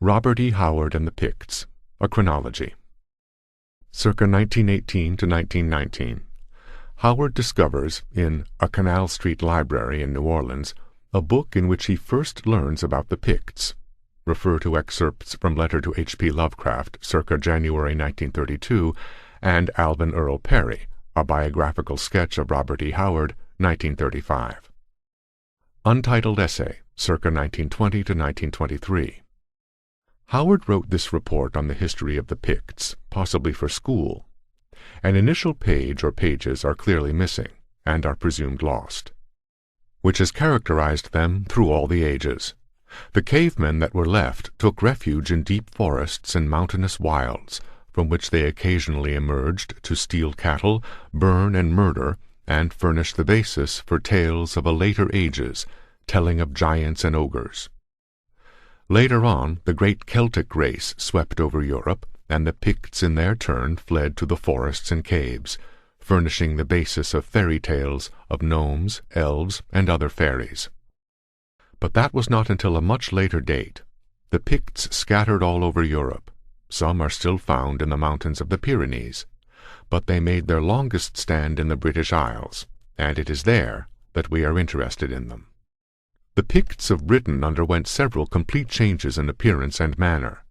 Robert E. Howard and the Picts, a chronology. Circa 1918 to 1919, Howard discovers, in a Canal Street library in New Orleans, a book in which he first learns about the Picts. Refer to excerpts from Letter to H.P. Lovecraft, circa January 1932, and Alvin Earle Perry, a biographical sketch of Robert E. Howard, 1935. Untitled Essay, circa 1920 to 1923. Howard wrote this report on the history of the Picts, possibly for school. An initial page or pages are clearly missing, and are presumed lost, which has characterized them through all the ages. The cavemen that were left took refuge in deep forests and mountainous wilds, from which they occasionally emerged to steal cattle, burn and murder, and furnish the basis for tales of a later ages, telling of giants and ogres. Later on, the great Celtic race swept over Europe, and the Picts in their turn fled to the forests and caves, furnishing the basis of fairy tales of gnomes, elves, and other fairies. But that was not until a much later date. The Picts scattered all over Europe. Some are still found in the mountains of the Pyrenees, but they made their longest stand in the British Isles, and it is there that we are interested in them. The Picts of Britain underwent several complete changes in appearance and manner.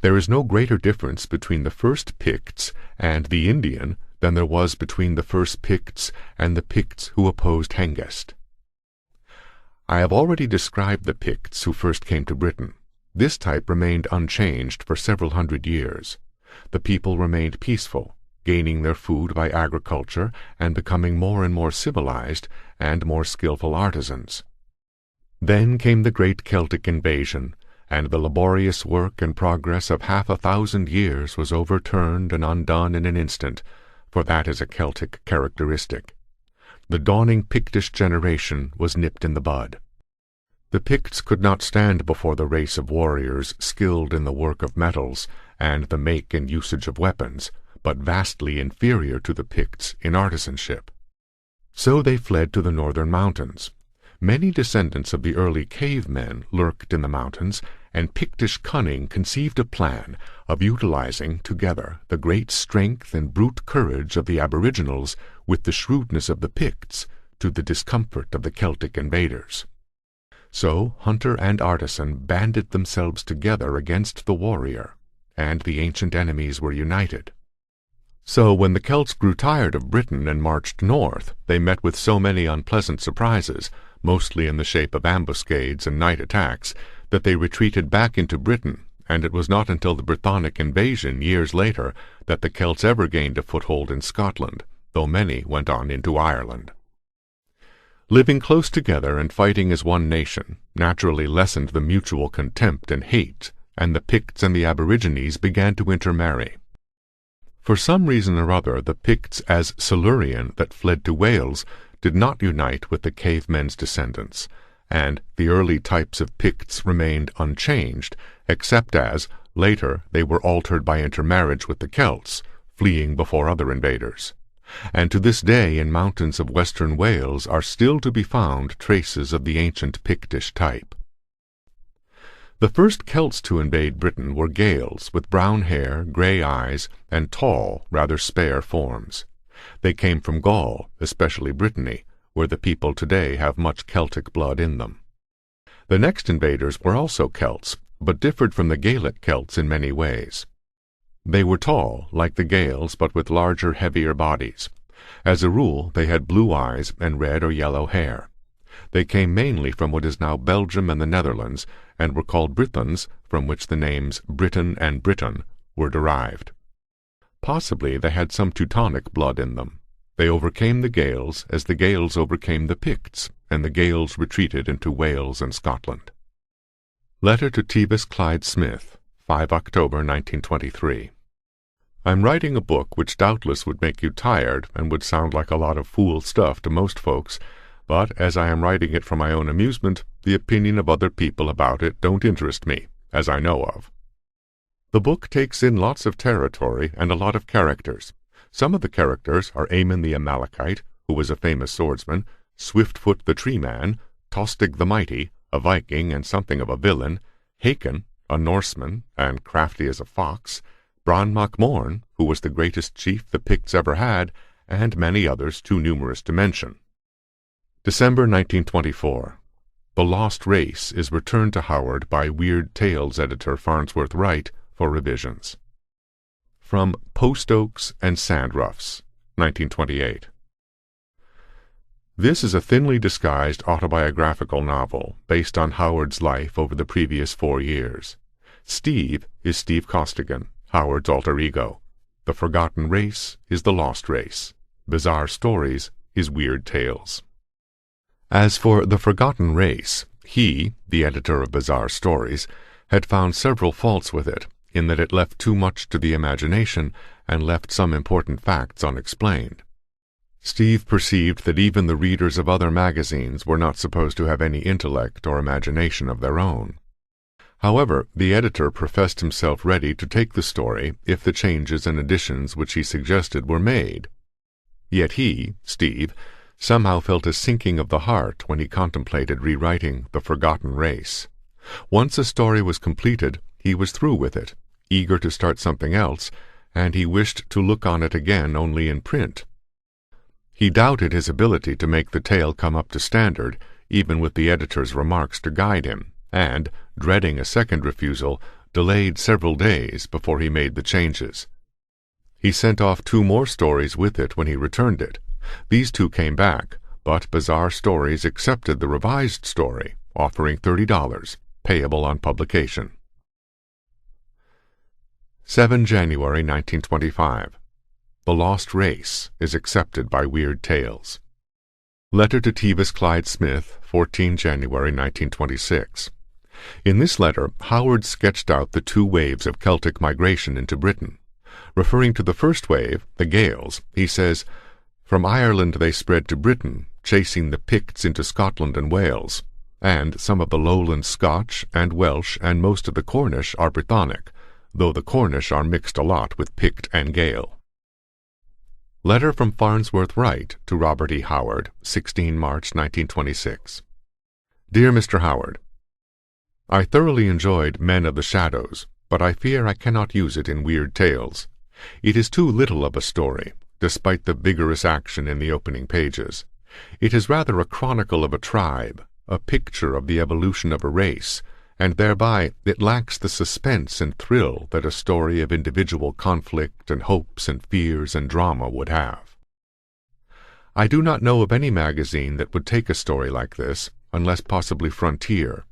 There is no greater difference between the first Picts and the Indian than there was between the first Picts and the Picts who opposed Hengist. I have already described the Picts who first came to Britain. This type remained unchanged for several hundred years. The people remained peaceful, gaining their food by agriculture and becoming more and more civilized and more skillful artisans. Then came the great Celtic invasion, and the laborious work and progress of 500 years was overturned and undone in an instant, for that is a Celtic characteristic. The dawning Pictish generation was nipped in the bud. The Picts could not stand before the race of warriors skilled in the work of metals and the make and usage of weapons, but vastly inferior to the Picts in artisanship. So they fled to the northern mountains. Many descendants of the early cavemen lurked in the mountains, and Pictish cunning conceived a plan of utilizing together the great strength and brute courage of the aboriginals with the shrewdness of the Picts to the discomfort of the Celtic invaders. So hunter and artisan banded themselves together against the warrior, and the ancient enemies were united. So when the Celts grew tired of Britain and marched north, they met with so many unpleasant surprises, mostly in the shape of ambuscades and night attacks, that they retreated back into Britain, and it was not until the Brythonic invasion years later that the Celts ever gained a foothold in Scotland, though many went on into Ireland. Living close together and fighting as one nation naturally lessened the mutual contempt and hate, and the Picts and the Aborigines began to intermarry. For some reason or other, the Picts as Silurian that fled to Wales did not unite with the cavemen's descendants, and the early types of Picts remained unchanged, except as, later, they were altered by intermarriage with the Celts, fleeing before other invaders. And to this day in mountains of western Wales are still to be found traces of the ancient Pictish type. The first Celts to invade Britain were Gaels, with brown hair, grey eyes, and tall, rather spare forms. They came from Gaul, especially Brittany, where the people today have much Celtic blood in them. The next invaders were also Celts, but differed from the Gaelic Celts in many ways. They were tall, like the Gaels, but with larger, heavier bodies. As a rule, they had blue eyes and red or yellow hair. They came mainly from what is now Belgium and the Netherlands, and were called Brythons, from which the names Britain and Briton were derived. Possibly they had some Teutonic blood in them. They overcame the Gaels as the Gaels overcame the Picts, and the Gaels retreated into Wales and Scotland. Letter to Tevis Clyde Smith, 5 October 1923. I'm writing a book which doubtless would make you tired and would sound like a lot of fool stuff to most folks, but as I am writing it for my own amusement, the opinion of other people about it don't interest me, as I know of. The book takes in lots of territory and a lot of characters. Some of the characters are Aemon the Amalekite, who was a famous swordsman, Swiftfoot the Tree Man, Tostig the Mighty, a Viking and something of a villain, Haken, a Norseman and crafty as a fox, Bran Mac Morn, who was the greatest chief the Picts ever had, and many others too numerous to mention. December 1924. The Lost Race is returned to Howard by Weird Tales editor Farnsworth Wright for revisions. From Post Oaks and Sandruffs, 1928. This is a thinly disguised autobiographical novel based on Howard's life over the previous 4 years. Steve is Steve Costigan, Howard's alter ego. The Forgotten Race is The Lost Race. Bizarre Stories is Weird Tales. As for The Forgotten Race, he, the editor of Bizarre Stories, had found several faults with it, in that it left too much to the imagination and left some important facts unexplained. Steve perceived that even the readers of other magazines were not supposed to have any intellect or imagination of their own. However, the editor professed himself ready to take the story if the changes and additions which he suggested were made. Yet he, Steve, somehow felt a sinking of the heart when he contemplated rewriting The Forgotten Race. Once a story was completed, he was through with it, eager to start something else, and he wished to look on it again only in print. He doubted his ability to make the tale come up to standard, even with the editor's remarks to guide him, and, dreading a second refusal, delayed several days before he made the changes. He sent off 2 more stories with it when he returned it. These 2 came back, but Bizarre Stories accepted the revised story, offering $30, payable on publication. 7 January 1925. The Lost Race is accepted by Weird Tales. Letter to Tevis Clyde Smith, 14 January 1926. In this letter, Howard sketched out the 2 waves of Celtic migration into Britain. Referring to the first wave, the Gaels, he says, "From Ireland they spread to Britain, chasing the Picts into Scotland and Wales, and some of the lowland Scotch and Welsh and most of the Cornish are Brythonic, though the Cornish are mixed a lot with Pict and Gael." Letter from Farnsworth Wright to Robert E. Howard, 16 March 1926. Dear Mr. Howard, I thoroughly enjoyed Men of the Shadows, but I fear I cannot use it in Weird Tales. It is too little of a story, despite the vigorous action in the opening pages. It is rather a chronicle of a tribe, a picture of the evolution of a race, and thereby it lacks the suspense and thrill that a story of individual conflict and hopes and fears and drama would have. I do not know of any magazine that would take a story like this, unless possibly Frontier.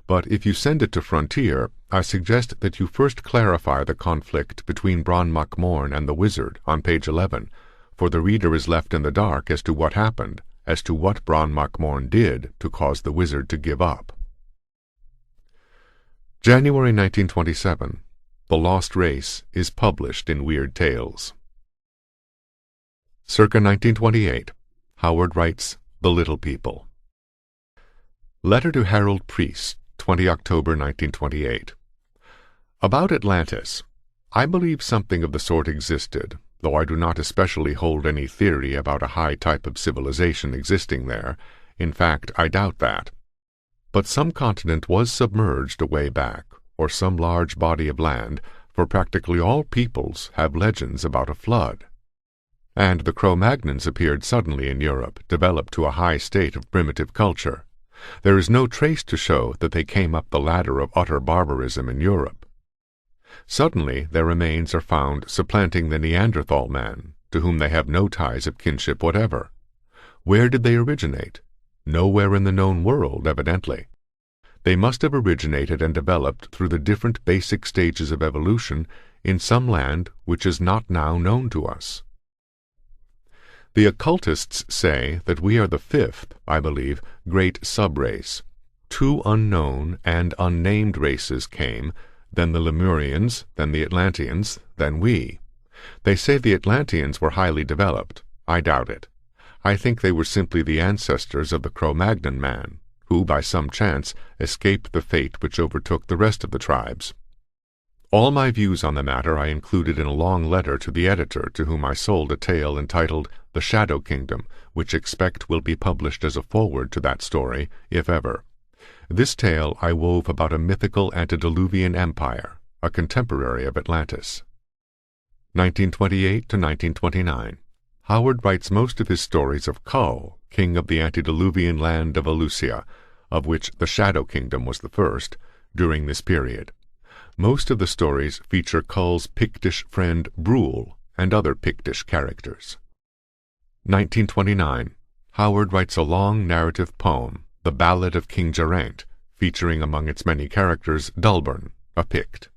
But if you send it to Frontier, I suggest that you first clarify the conflict between Bran Mac Morn and the wizard on page 11, for the reader is left in the dark as to what happened, as to what Bran Mac Morn did to cause the wizard to give up. January 1927. The Lost Race is published in Weird Tales. Circa 1928. Howard writes The Little People. Letter to Harold Priest, 20 October 1928. About Atlantis. I believe something of the sort existed, though I do not especially hold any theory about a high type of civilization existing there. In fact, I doubt that. But some continent was submerged a way back, or some large body of land, for practically all peoples have legends about a flood. And the Cro-Magnons appeared suddenly in Europe, developed to a high state of primitive culture. There is no trace to show that they came up the ladder of utter barbarism in Europe. Suddenly their remains are found supplanting the Neanderthal man, to whom they have no ties of kinship whatever. Where did they originate? Nowhere in the known world, evidently. They must have originated and developed through the different basic stages of evolution in some land which is not now known to us. The occultists say that we are the 5th, I believe, great subrace. 2 unknown and unnamed races came, then the Lemurians, then the Atlanteans, then we. They say the Atlanteans were highly developed. I doubt it. I think they were simply the ancestors of the Cro-Magnon man, who, by some chance, escaped the fate which overtook the rest of the tribes. All my views on the matter I included in a long letter to the editor to whom I sold a tale entitled The Shadow Kingdom, which expect will be published as a foreword to that story, if ever. This tale I wove about a mythical antediluvian empire, a contemporary of Atlantis. 1928 to 1929. Howard writes most of his stories of Kull, king of the antediluvian land of Eleusia, of which the Shadow Kingdom was the first, during this period. Most of the stories feature Kull's Pictish friend Brule and other Pictish characters. 1929. Howard writes a long narrative poem, The Ballad of King Geraint, featuring among its many characters Dulburn, a Pict.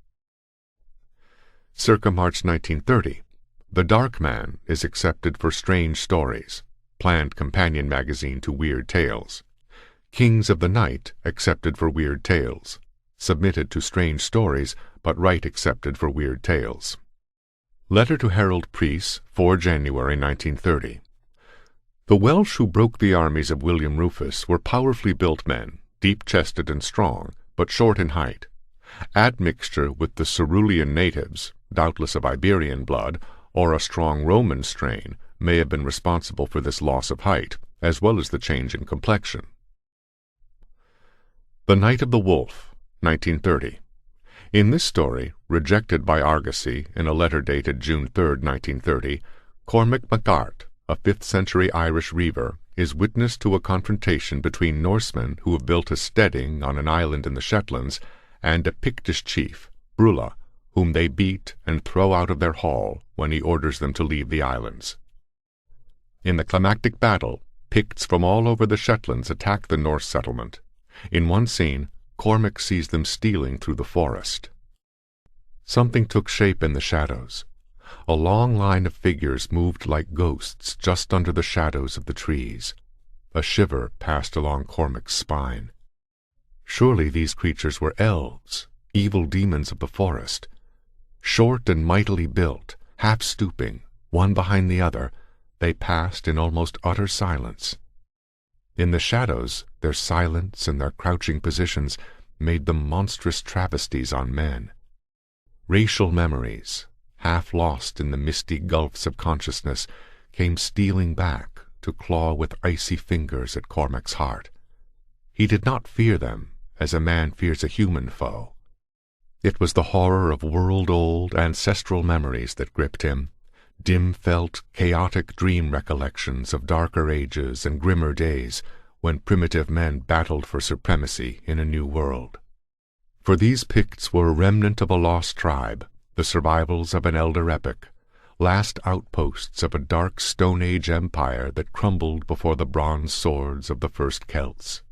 Circa March 1930, The Dark Man is accepted for Strange Stories, planned companion magazine to Weird Tales. Kings of the Night accepted for Weird Tales, submitted to Strange Stories, but right accepted for Weird Tales. Letter to Harold Preece, 4 January 1930. The Welsh who broke the armies of William Rufus were powerfully built men, deep-chested and strong, but short in height. Admixture with the Cerulean natives, doubtless of Iberian blood, or a strong Roman strain, may have been responsible for this loss of height, as well as the change in complexion. The Night of the Wolf, 1930. In this story, rejected by Argosy in a letter dated June 3, 1930, Cormac MacArt, a 5th-century Irish reiver, is witness to a confrontation between Norsemen who have built a steading on an island in the Shetlands and a Pictish chief, Brula, whom they beat and throw out of their hall when he orders them to leave the islands. In the climactic battle, Picts from all over the Shetlands attack the Norse settlement. In one scene, Cormac sees them stealing through the forest. Something took shape in the shadows. A long line of figures moved like ghosts just under the shadows of the trees. A shiver passed along Cormac's spine. Surely these creatures were elves, evil demons of the forest. Short and mightily built, half stooping, one behind the other, they passed in almost utter silence. In the shadows, their silence and their crouching positions made them monstrous travesties on men. Racial memories, half lost in the misty gulfs of consciousness, came stealing back to claw with icy fingers at Cormac's heart. He did not fear them as a man fears a human foe. It was the horror of world-old ancestral memories that gripped him, dim-felt, chaotic dream recollections of darker ages and grimmer days when primitive men battled for supremacy in a new world. For these Picts were a remnant of a lost tribe, the survivals of an elder epoch, last outposts of a dark Stone Age empire that crumbled before the bronze swords of the first Celts.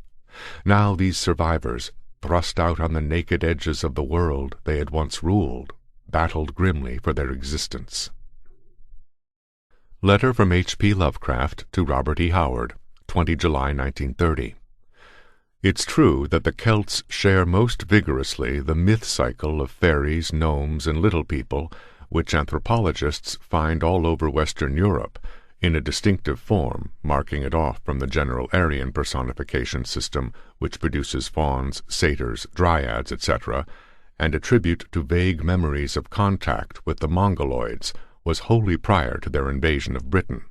Now these survivors, thrust out on the naked edges of the world they had once ruled, battled grimly for their existence. Letter from H.P. Lovecraft to Robert E. Howard, 20 July 1930. It's true that the Celts share most vigorously the myth cycle of fairies, gnomes, and little people, which anthropologists find all over Western Europe, in a distinctive form, marking it off from the general Aryan personification system, which produces fauns, satyrs, dryads, etc., and a tribute to vague memories of contact with the Mongoloids, was wholly prior to their invasion of Britain.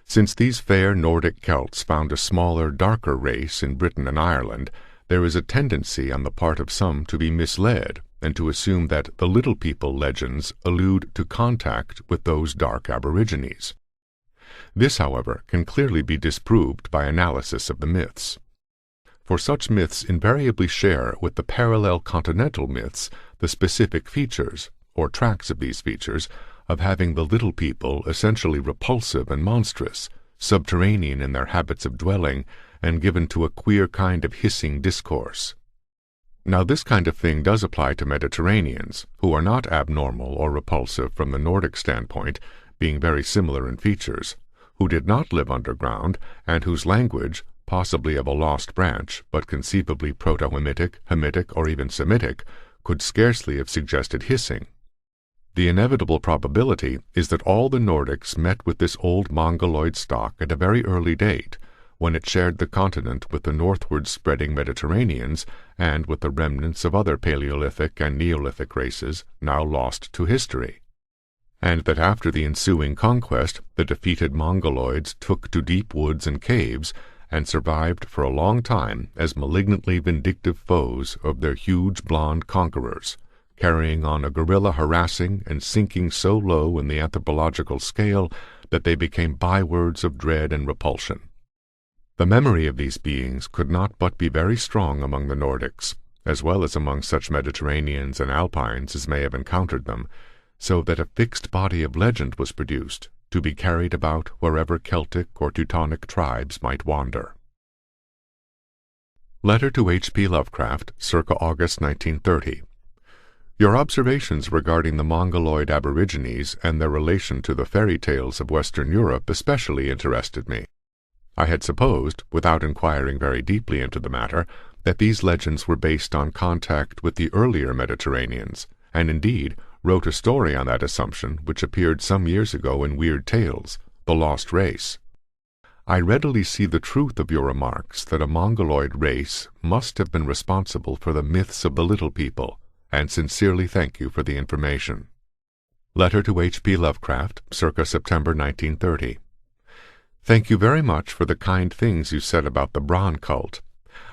Since these fair Nordic Celts found a smaller, darker race in Britain and Ireland, there is a tendency on the part of some to be misled and to assume that the little people legends allude to contact with those dark aborigines. This, however, can clearly be disproved by analysis of the myths. For such myths invariably share with the parallel continental myths the specific features, or tracks of these features, of having the little people essentially repulsive and monstrous, subterranean in their habits of dwelling, and given to a queer kind of hissing discourse. Now this kind of thing does apply to Mediterraneans, who are not abnormal or repulsive from the Nordic standpoint, being very similar in features, who did not live underground, and whose language, possibly of a lost branch, but conceivably Proto-Hamitic, Hamitic, or even Semitic, could scarcely have suggested hissing. The inevitable probability is that all the Nordics met with this old Mongoloid stock at a very early date, when it shared the continent with the northward spreading Mediterraneans and with the remnants of other Paleolithic and Neolithic races now lost to history, and that after the ensuing conquest the defeated Mongoloids took to deep woods and caves, and survived for a long time as malignantly vindictive foes of their huge blond conquerors, carrying on a guerrilla harassing and sinking so low in the anthropological scale that they became bywords of dread and repulsion. The memory of these beings could not but be very strong among the Nordics, as well as among such Mediterraneans and Alpines as may have encountered them, so that a fixed body of legend was produced, to be carried about wherever Celtic or Teutonic tribes might wander. Letter to H.P. Lovecraft, circa August 1930. Your observations regarding the Mongoloid aborigines and their relation to the fairy tales of Western Europe especially interested me. I had supposed, without inquiring very deeply into the matter, that these legends were based on contact with the earlier Mediterraneans, and indeed wrote a story on that assumption which appeared some years ago in Weird Tales, The Lost Race. I readily see the truth of your remarks that a Mongoloid race must have been responsible for the myths of the Little People, and sincerely thank you for the information. Letter to H.P. Lovecraft, circa September 1930. Thank you very much for the kind things you said about the Bran cult.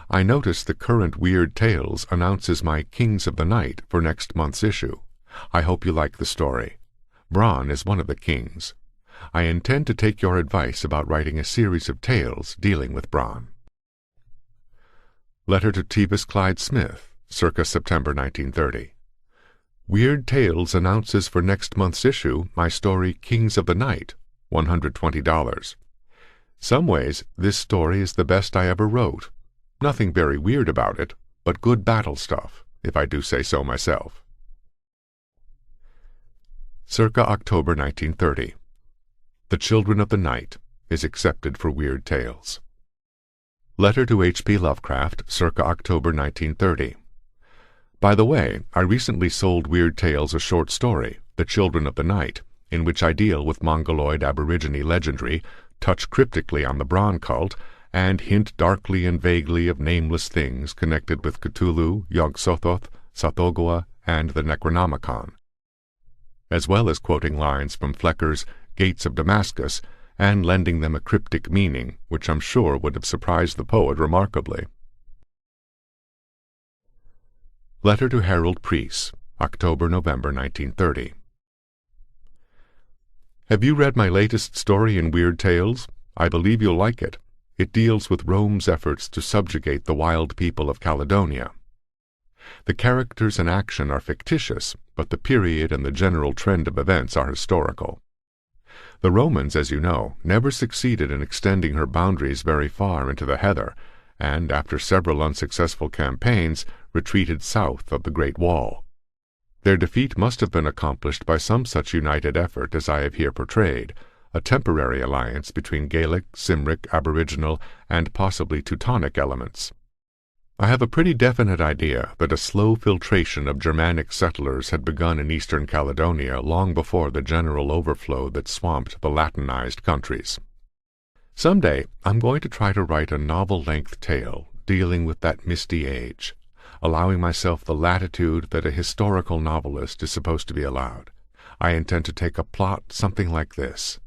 I notice the current Weird Tales announces my Kings of the Night for next month's issue. I hope you like the story. Bran is one of the kings. I intend to take your advice about writing a series of tales dealing with Bran. Letter to Tevis Clyde Smith, circa September 1930. Weird Tales announces for next month's issue my story Kings of the Night, $120. Some ways, this story is the best I ever wrote. Nothing very weird about it, but good battle stuff, if I do say so myself. Circa October 1930. The Children of the Night is accepted for Weird Tales. Letter to H.P. Lovecraft, circa October 1930. By the way, I recently sold Weird Tales a short story, The Children of the Night, in which I deal with Mongoloid aborigine legendary, touch cryptically on the Bran cult, and hint darkly and vaguely of nameless things connected with Cthulhu, Yog-Sothoth, Sathogwa, and the Necronomicon, as well as quoting lines from Flecker's Gates of Damascus and lending them a cryptic meaning which I'm sure would have surprised the poet remarkably. Letter to Harold Preece, October-November 1930. Have you read my latest story in Weird Tales? I believe you'll like it. It deals with Rome's efforts to subjugate the wild people of Caledonia. The characters and action are fictitious, but the period and the general trend of events are historical. The Romans, as you know, never succeeded in extending her boundaries very far into the heather, and after several unsuccessful campaigns, retreated south of the Great Wall. Their defeat must have been accomplished by some such united effort as I have here portrayed, a temporary alliance between Gaelic, Cymric, Aboriginal, and possibly Teutonic elements. I have a pretty definite idea that a slow filtration of Germanic settlers had begun in eastern Caledonia long before the general overflow that swamped the Latinized countries. Someday I'm going to try to write a novel-length tale dealing with that misty age, allowing myself the latitude that a historical novelist is supposed to be allowed. I intend to take a plot something like this,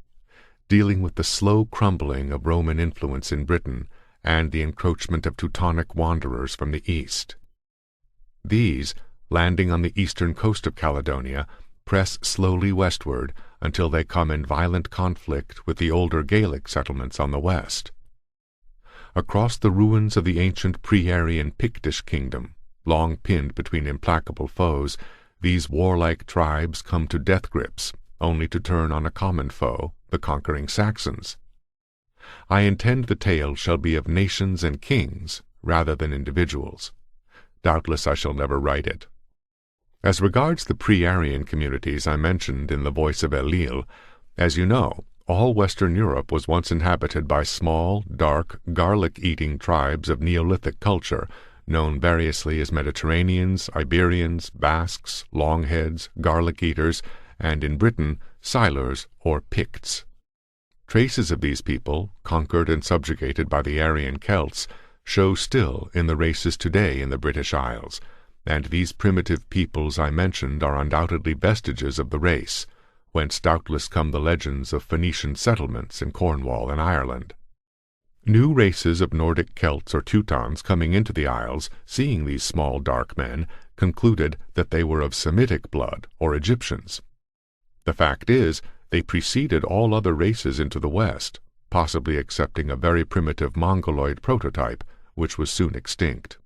dealing with the slow crumbling of Roman influence in Britain and the encroachment of Teutonic wanderers from the east. These, landing on the eastern coast of Caledonia, press slowly westward until they come in violent conflict with the older Gaelic settlements on the west. Across the ruins of the ancient pre-Aryan Pictish kingdom, long pinned between implacable foes, these warlike tribes come to death grips, only to turn on a common foe, the conquering Saxons. I intend the tale shall be of nations and kings, rather than individuals. Doubtless I shall never write it. As regards the pre-Aryan communities I mentioned in The Voice of El-Lil, as you know, all Western Europe was once inhabited by small, dark, garlic-eating tribes of Neolithic culture, known variously as Mediterraneans, Iberians, Basques, Longheads, garlic-eaters, and in Britain, Silurs or Picts. Traces of these people, conquered and subjugated by the Aryan Celts, show still in the races today in the British Isles, and these primitive peoples I mentioned are undoubtedly vestiges of the race, whence doubtless come the legends of Phoenician settlements in Cornwall and Ireland. New races of Nordic Celts or Teutons coming into the Isles, seeing these small dark men, concluded that they were of Semitic blood or Egyptians. The fact is, they preceded all other races into the West, possibly excepting a very primitive Mongoloid prototype, which was soon extinct.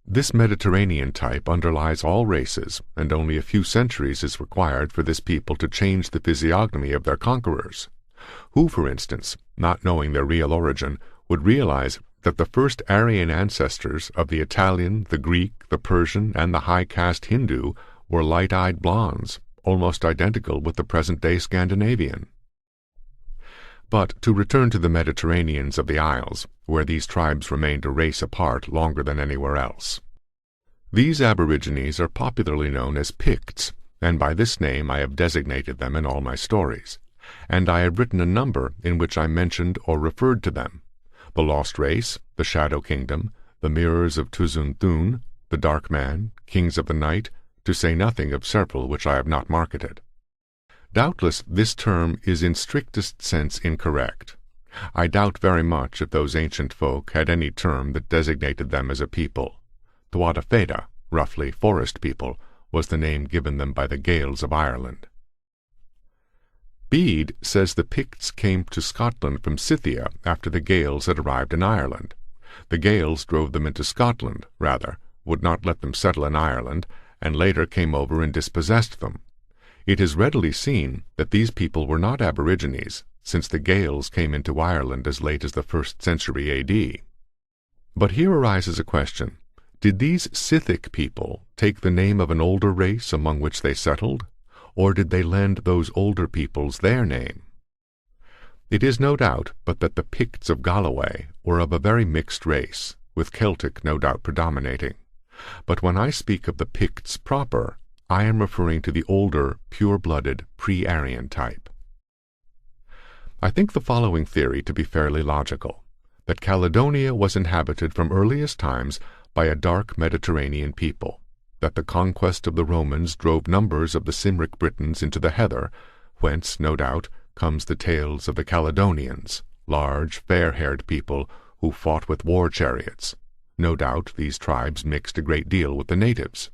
This Mediterranean type underlies all races, and only a few centuries is required for this people to change the physiognomy of their conquerors. Who, for instance, not knowing their real origin, would realize that the first Aryan ancestors of the Italian, the Greek, the Persian, and the high-caste Hindu were light-eyed blondes, almost identical with the present-day Scandinavian. But to return to the Mediterraneans of the Isles, where these tribes remained a race apart longer than anywhere else. These aborigines are popularly known as Picts, and by this name I have designated them in all my stories, and I have written a number in which I mentioned or referred to them: the Lost Race, the Shadow Kingdom, the Mirrors of Tuzun-Thun, the Dark Man, Kings of the Night, to say nothing of several which I have not marketed. Doubtless this term is in strictest sense incorrect. I doubt very much if those ancient folk had any term that designated them as a people. Tuatha Feda, roughly forest people, was the name given them by the Gaels of Ireland. Bede says the Picts came to Scotland from Scythia after the Gaels had arrived in Ireland. The Gaels drove them into Scotland, rather, would not let them settle in Ireland, and later came over and dispossessed them. It is readily seen that these people were not aborigines, since the Gaels came into Ireland as late as the 1st century A.D. But here arises a question. Did these Scythic people take the name of an older race among which they settled, or did they lend those older peoples their name? It is no doubt but that the Picts of Galloway were of a very mixed race, with Celtic no doubt predominating. But when I speak of the Picts proper, I am referring to the older, pure-blooded, pre-Aryan type. I think the following theory to be fairly logical: that Caledonia was inhabited from earliest times by a dark Mediterranean people, that the conquest of the Romans drove numbers of the Cymric Britons into the heather, whence, no doubt, comes the tales of the Caledonians, large, fair-haired people who fought with war chariots. No doubt these tribes mixed a great deal with the natives.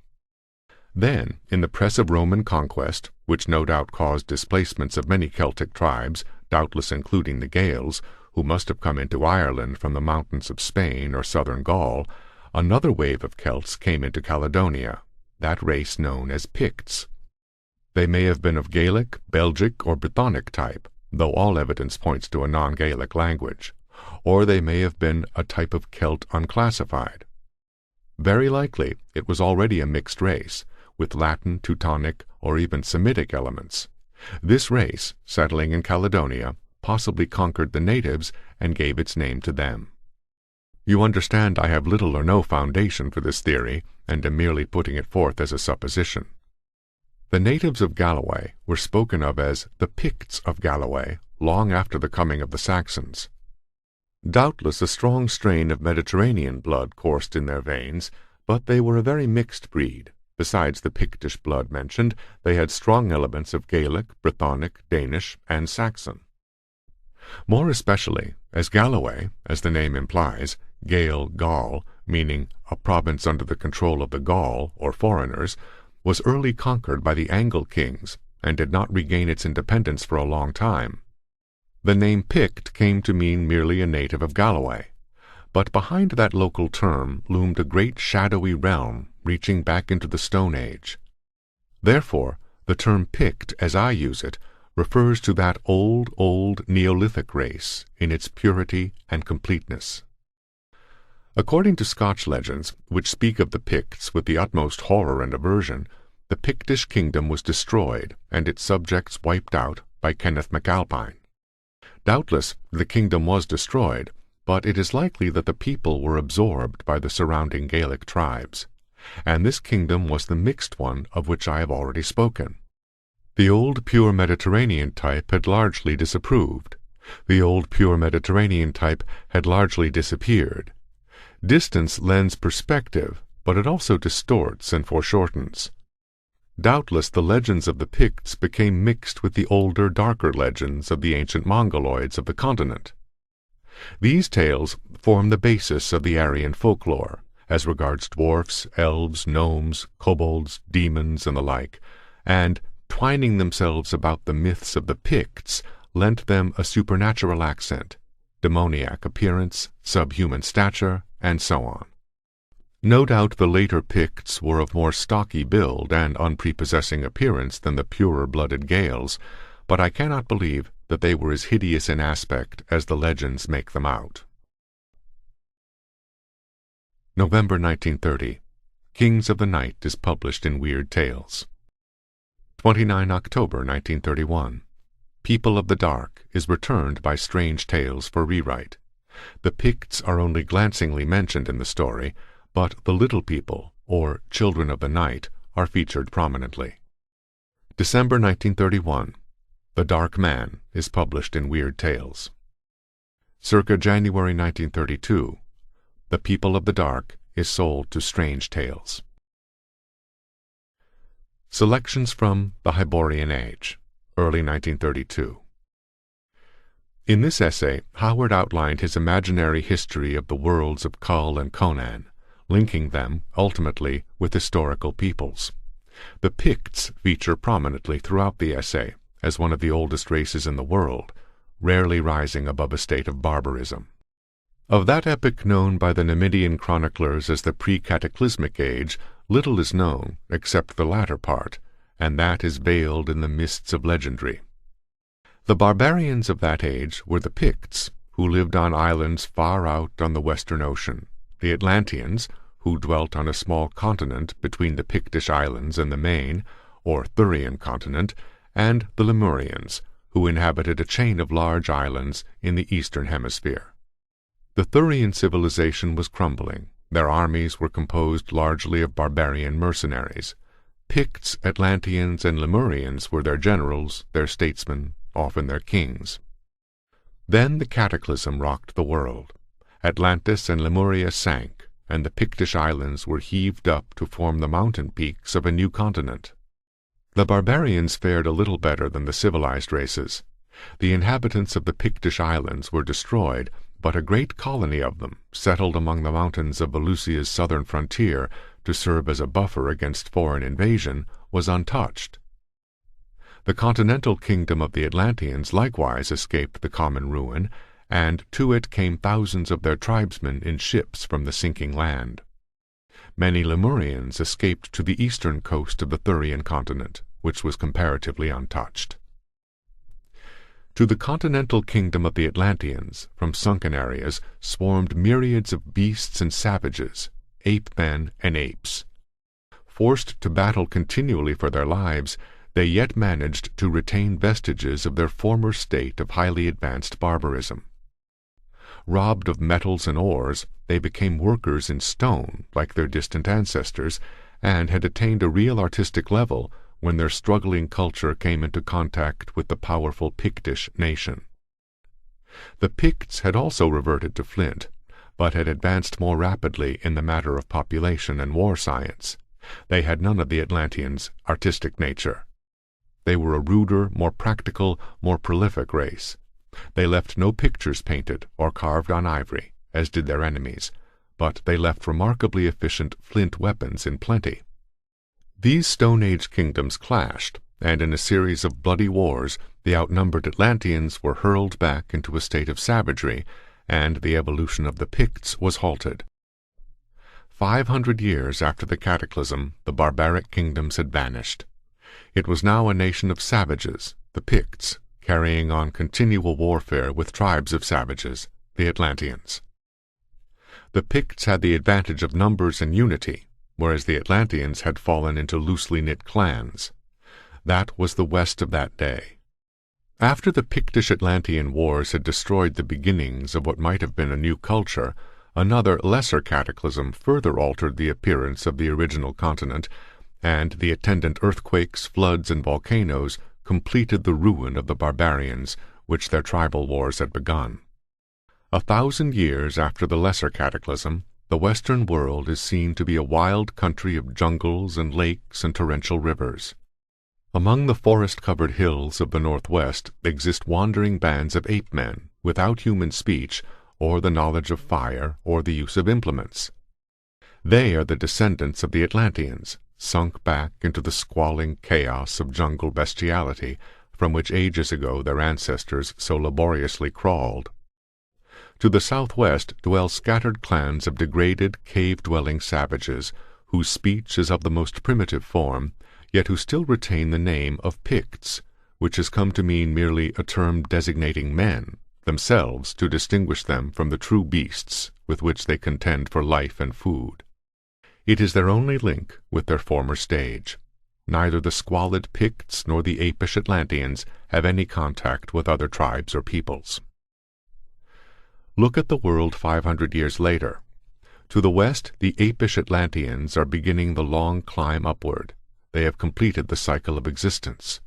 Then, in the press of Roman conquest, which no doubt caused displacements of many Celtic tribes, doubtless including the Gaels, who must have come into Ireland from the mountains of Spain or southern Gaul, another wave of Celts came into Caledonia, that race known as Picts. They may have been of Gaelic, Belgic, or Brythonic type, though all evidence points to a non-Gaelic language, or they may have been a type of Celt unclassified. Very likely it was already a mixed race, with Latin, Teutonic, or even Semitic elements. This race, settling in Caledonia, possibly conquered the natives and gave its name to them. You understand I have little or no foundation for this theory, and am merely putting it forth as a supposition. The natives of Galloway were spoken of as the Picts of Galloway long after the coming of the Saxons. Doubtless a strong strain of Mediterranean blood coursed in their veins, but they were a very mixed breed. Besides the Pictish blood mentioned, they had strong elements of Gaelic, Brythonic, Danish, and Saxon. More especially, as Galloway, as the name implies, Gael Gaul, meaning a province under the control of the Gaul, or foreigners, was early conquered by the Angle kings, and did not regain its independence for a long time. The name Pict came to mean merely a native of Galloway, but behind that local term loomed a great shadowy realm reaching back into the Stone Age. Therefore, the term Pict, as I use it, refers to that old Neolithic race in its purity and completeness. According to Scotch legends, which speak of the Picts with the utmost horror and aversion, the Pictish kingdom was destroyed and its subjects wiped out by Kenneth MacAlpine. Doubtless the kingdom was destroyed, but it is likely that the people were absorbed by the surrounding Gaelic tribes, and this kingdom was the mixed one of which I have already spoken. The old pure Mediterranean type had largely disapproved. The old pure Mediterranean type had largely disappeared. Distance lends perspective, but it also distorts and foreshortens. Doubtless the legends of the Picts became mixed with the older, darker legends of the ancient Mongoloids of the continent. These tales form the basis of the Aryan folklore, as regards dwarfs, elves, gnomes, kobolds, demons, and the like, and, twining themselves about the myths of the Picts, lent them a supernatural accent, demoniac appearance, subhuman stature, and so on. No doubt the later Picts were of more stocky build and unprepossessing appearance than the purer-blooded Gaels, but I cannot believe that they were as hideous in aspect as the legends make them out. November 1930. Kings of the Night is published in Weird Tales. 29 October 1931. People of the Dark is returned by Strange Tales for rewrite. The Picts are only glancingly mentioned in the story, but the Little People, or Children of the Night, are featured prominently. December 1931. The Dark Man is published in Weird Tales. Circa January 1932. The People of the Dark is sold to Strange Tales. Selections from The Hyborian Age, early 1932. In this essay, Howard outlined his imaginary history of the worlds of Kull and Conan, linking them, ultimately, with historical peoples. The Picts feature prominently throughout the essay, as one of the oldest races in the world, rarely rising above a state of barbarism. Of that epoch known by the Numidian chroniclers as the pre-cataclysmic age, little is known except the latter part, and that is veiled in the mists of legendry. The barbarians of that age were the Picts, who lived on islands far out on the western ocean, the Atlanteans, who dwelt on a small continent between the Pictish Islands and the main, or Thurian continent, and the Lemurians, who inhabited a chain of large islands in the eastern hemisphere. The Thurian civilization was crumbling. Their armies were composed largely of barbarian mercenaries. Picts, Atlanteans, and Lemurians were their generals, their statesmen, often their kings. Then the cataclysm rocked the world. Atlantis and Lemuria sank, and the Pictish Islands were heaved up to form the mountain peaks of a new continent. The barbarians fared a little better than the civilized races. The inhabitants of the Pictish Islands were destroyed, but a great colony of them, settled among the mountains of Valusia's southern frontier to serve as a buffer against foreign invasion, was untouched. The continental kingdom of the Atlanteans likewise escaped the common ruin, and to it came thousands of their tribesmen in ships from the sinking land. Many Lemurians escaped to the eastern coast of the Thurian continent, which was comparatively untouched. To the continental kingdom of the Atlanteans, from sunken areas, swarmed myriads of beasts and savages, ape-men and apes. Forced to battle continually for their lives, they yet managed to retain vestiges of their former state of highly advanced barbarism. Robbed of metals and ores, they became workers in stone, like their distant ancestors, and had attained a real artistic level when their struggling culture came into contact with the powerful Pictish nation. The Picts had also reverted to flint, but had advanced more rapidly in the matter of population and war science. They had none of the Atlanteans' artistic nature. They were a ruder, more practical, more prolific race. They left no pictures painted or carved on ivory, as did their enemies, but they left remarkably efficient flint weapons in plenty. These Stone Age kingdoms clashed, and in a series of bloody wars the outnumbered Atlanteans were hurled back into a state of savagery, and the evolution of the Picts was halted. 500 years after the cataclysm, the barbaric kingdoms had vanished. It was now a nation of savages, the Picts, carrying on continual warfare with tribes of savages, the Atlanteans. The Picts had the advantage of numbers and unity, whereas the Atlanteans had fallen into loosely knit clans. That was the West of that day. After the Pictish-Atlantean wars had destroyed the beginnings of what might have been a new culture, another lesser cataclysm further altered the appearance of the original continent, and the attendant earthquakes, floods, and volcanoes completed the ruin of the barbarians, which their tribal wars had begun. 1,000 years after the lesser cataclysm, the Western world is seen to be a wild country of jungles and lakes and torrential rivers. Among the forest-covered hills of the northwest exist wandering bands of ape-men, without human speech, or the knowledge of fire, or the use of implements. They are the descendants of the Atlanteans, sunk back into the squalling chaos of jungle bestiality from which ages ago their ancestors so laboriously crawled. To the southwest dwell scattered clans of degraded, cave-dwelling savages, whose speech is of the most primitive form, yet who still retain the name of Picts, which has come to mean merely a term designating men, themselves to distinguish them from the true beasts with which they contend for life and food. It is their only link with their former stage. Neither the squalid Picts nor the apish Atlanteans have any contact with other tribes or peoples. Look at the world 500 years later. To the west, the apish Atlanteans are beginning the long climb upward. They have completed the cycle of existence.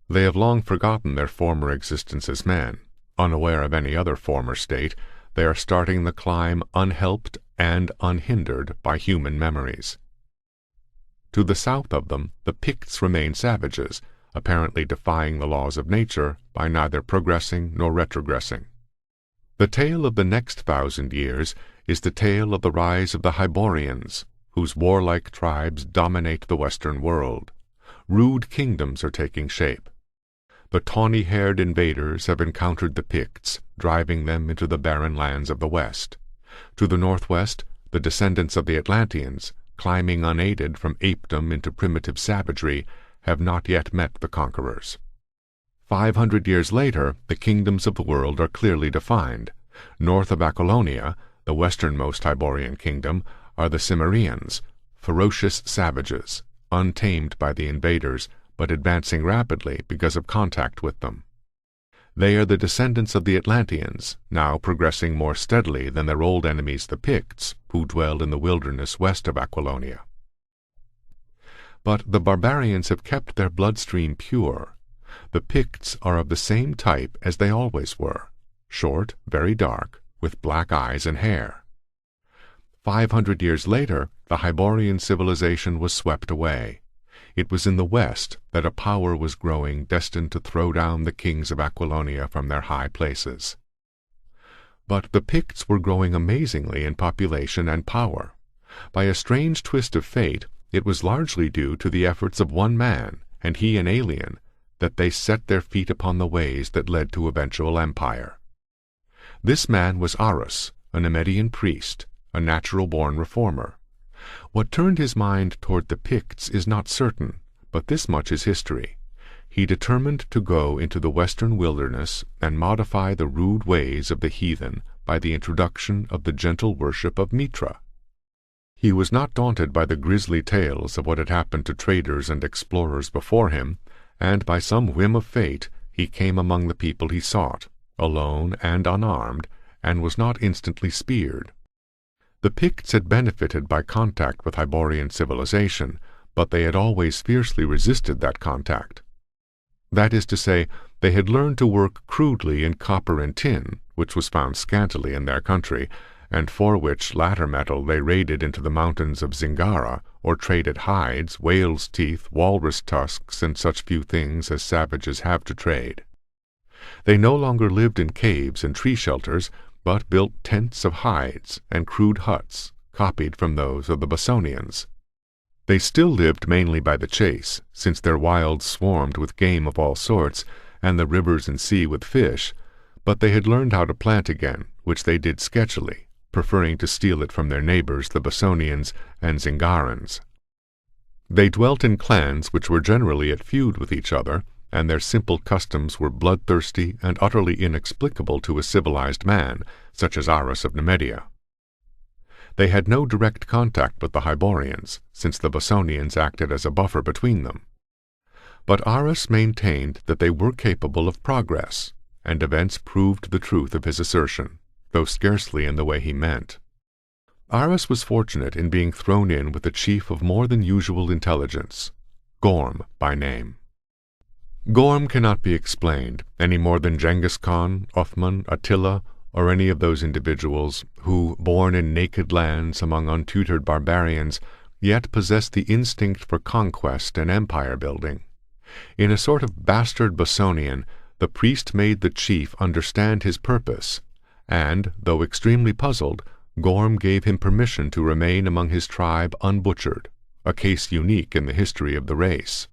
They have long forgotten their former existence as men. Unaware of any other former state, they are starting the climb unhelped and unhindered by human memories. To the south of them, the Picts remain savages, apparently defying the laws of nature by neither progressing nor retrogressing. The tale of the next 1,000 years is the tale of the rise of the Hyborians, whose warlike tribes dominate the Western world. Rude kingdoms are taking shape. The tawny-haired invaders have encountered the Picts, driving them into the barren lands of the West. To the northwest, the descendants of the Atlanteans, climbing unaided from apedom into primitive savagery, have not yet met the conquerors. 500 years later, the kingdoms of the world are clearly defined. North of Aquilonia, the westernmost Hyborian kingdom, are the Cimmerians, ferocious savages, untamed by the invaders, but advancing rapidly because of contact with them. They are the descendants of the Atlanteans, now progressing more steadily than their old enemies the Picts, who dwell in the wilderness west of Aquilonia. But the barbarians have kept their bloodstream pure. The Picts are of the same type as they always were, short, very dark, with black eyes and hair. 500 years later, the Hyborian civilization was swept away. It was in the west that a power was growing destined to throw down the kings of Aquilonia from their high places. But the Picts were growing amazingly in population and power. By a strange twist of fate, it was largely due to the efforts of one man, and he an alien, that they set their feet upon the ways that led to eventual empire. This man was Arus, a Nemedian priest, a natural-born reformer. What turned his mind toward the Picts is not certain, but this much is history. He determined to go into the western wilderness and modify the rude ways of the heathen by the introduction of the gentle worship of Mitra. He was not daunted by the grisly tales of what had happened to traders and explorers before him, and by some whim of fate he came among the people he sought, alone and unarmed, and was not instantly speared. The Picts had benefited by contact with Hyborian civilization, but they had always fiercely resisted that contact. That is to say, they had learned to work crudely in copper and tin, which was found scantily in their country, and for which latter metal they raided into the mountains of Zingara, or traded hides, whale's teeth, walrus tusks, and such few things as savages have to trade. They no longer lived in caves and tree shelters, but built tents of hides and crude huts, copied from those of the Bosonians. They still lived mainly by the chase, since their wilds swarmed with game of all sorts, and the rivers and sea with fish, but they had learned how to plant again, which they did sketchily, preferring to steal it from their neighbors the Bosonians and Zingarans. They dwelt in clans which were generally at feud with each other, and their simple customs were bloodthirsty and utterly inexplicable to a civilized man, such as Arus of Nemedia. They had no direct contact with the Hyborians, since the Bosonians acted as a buffer between them. But Arus maintained that they were capable of progress, and events proved the truth of his assertion, though scarcely in the way he meant. Arus was fortunate in being thrown in with a chief of more than usual intelligence, Gorm by name. Gorm cannot be explained, any more than Genghis Khan, Othman, Attila, or any of those individuals who, born in naked lands among untutored barbarians, yet possess the instinct for conquest and empire-building. In a sort of bastard Bosonian, the priest made the chief understand his purpose, and, though extremely puzzled, Gorm gave him permission to remain among his tribe unbutchered, a case unique in the history of the race.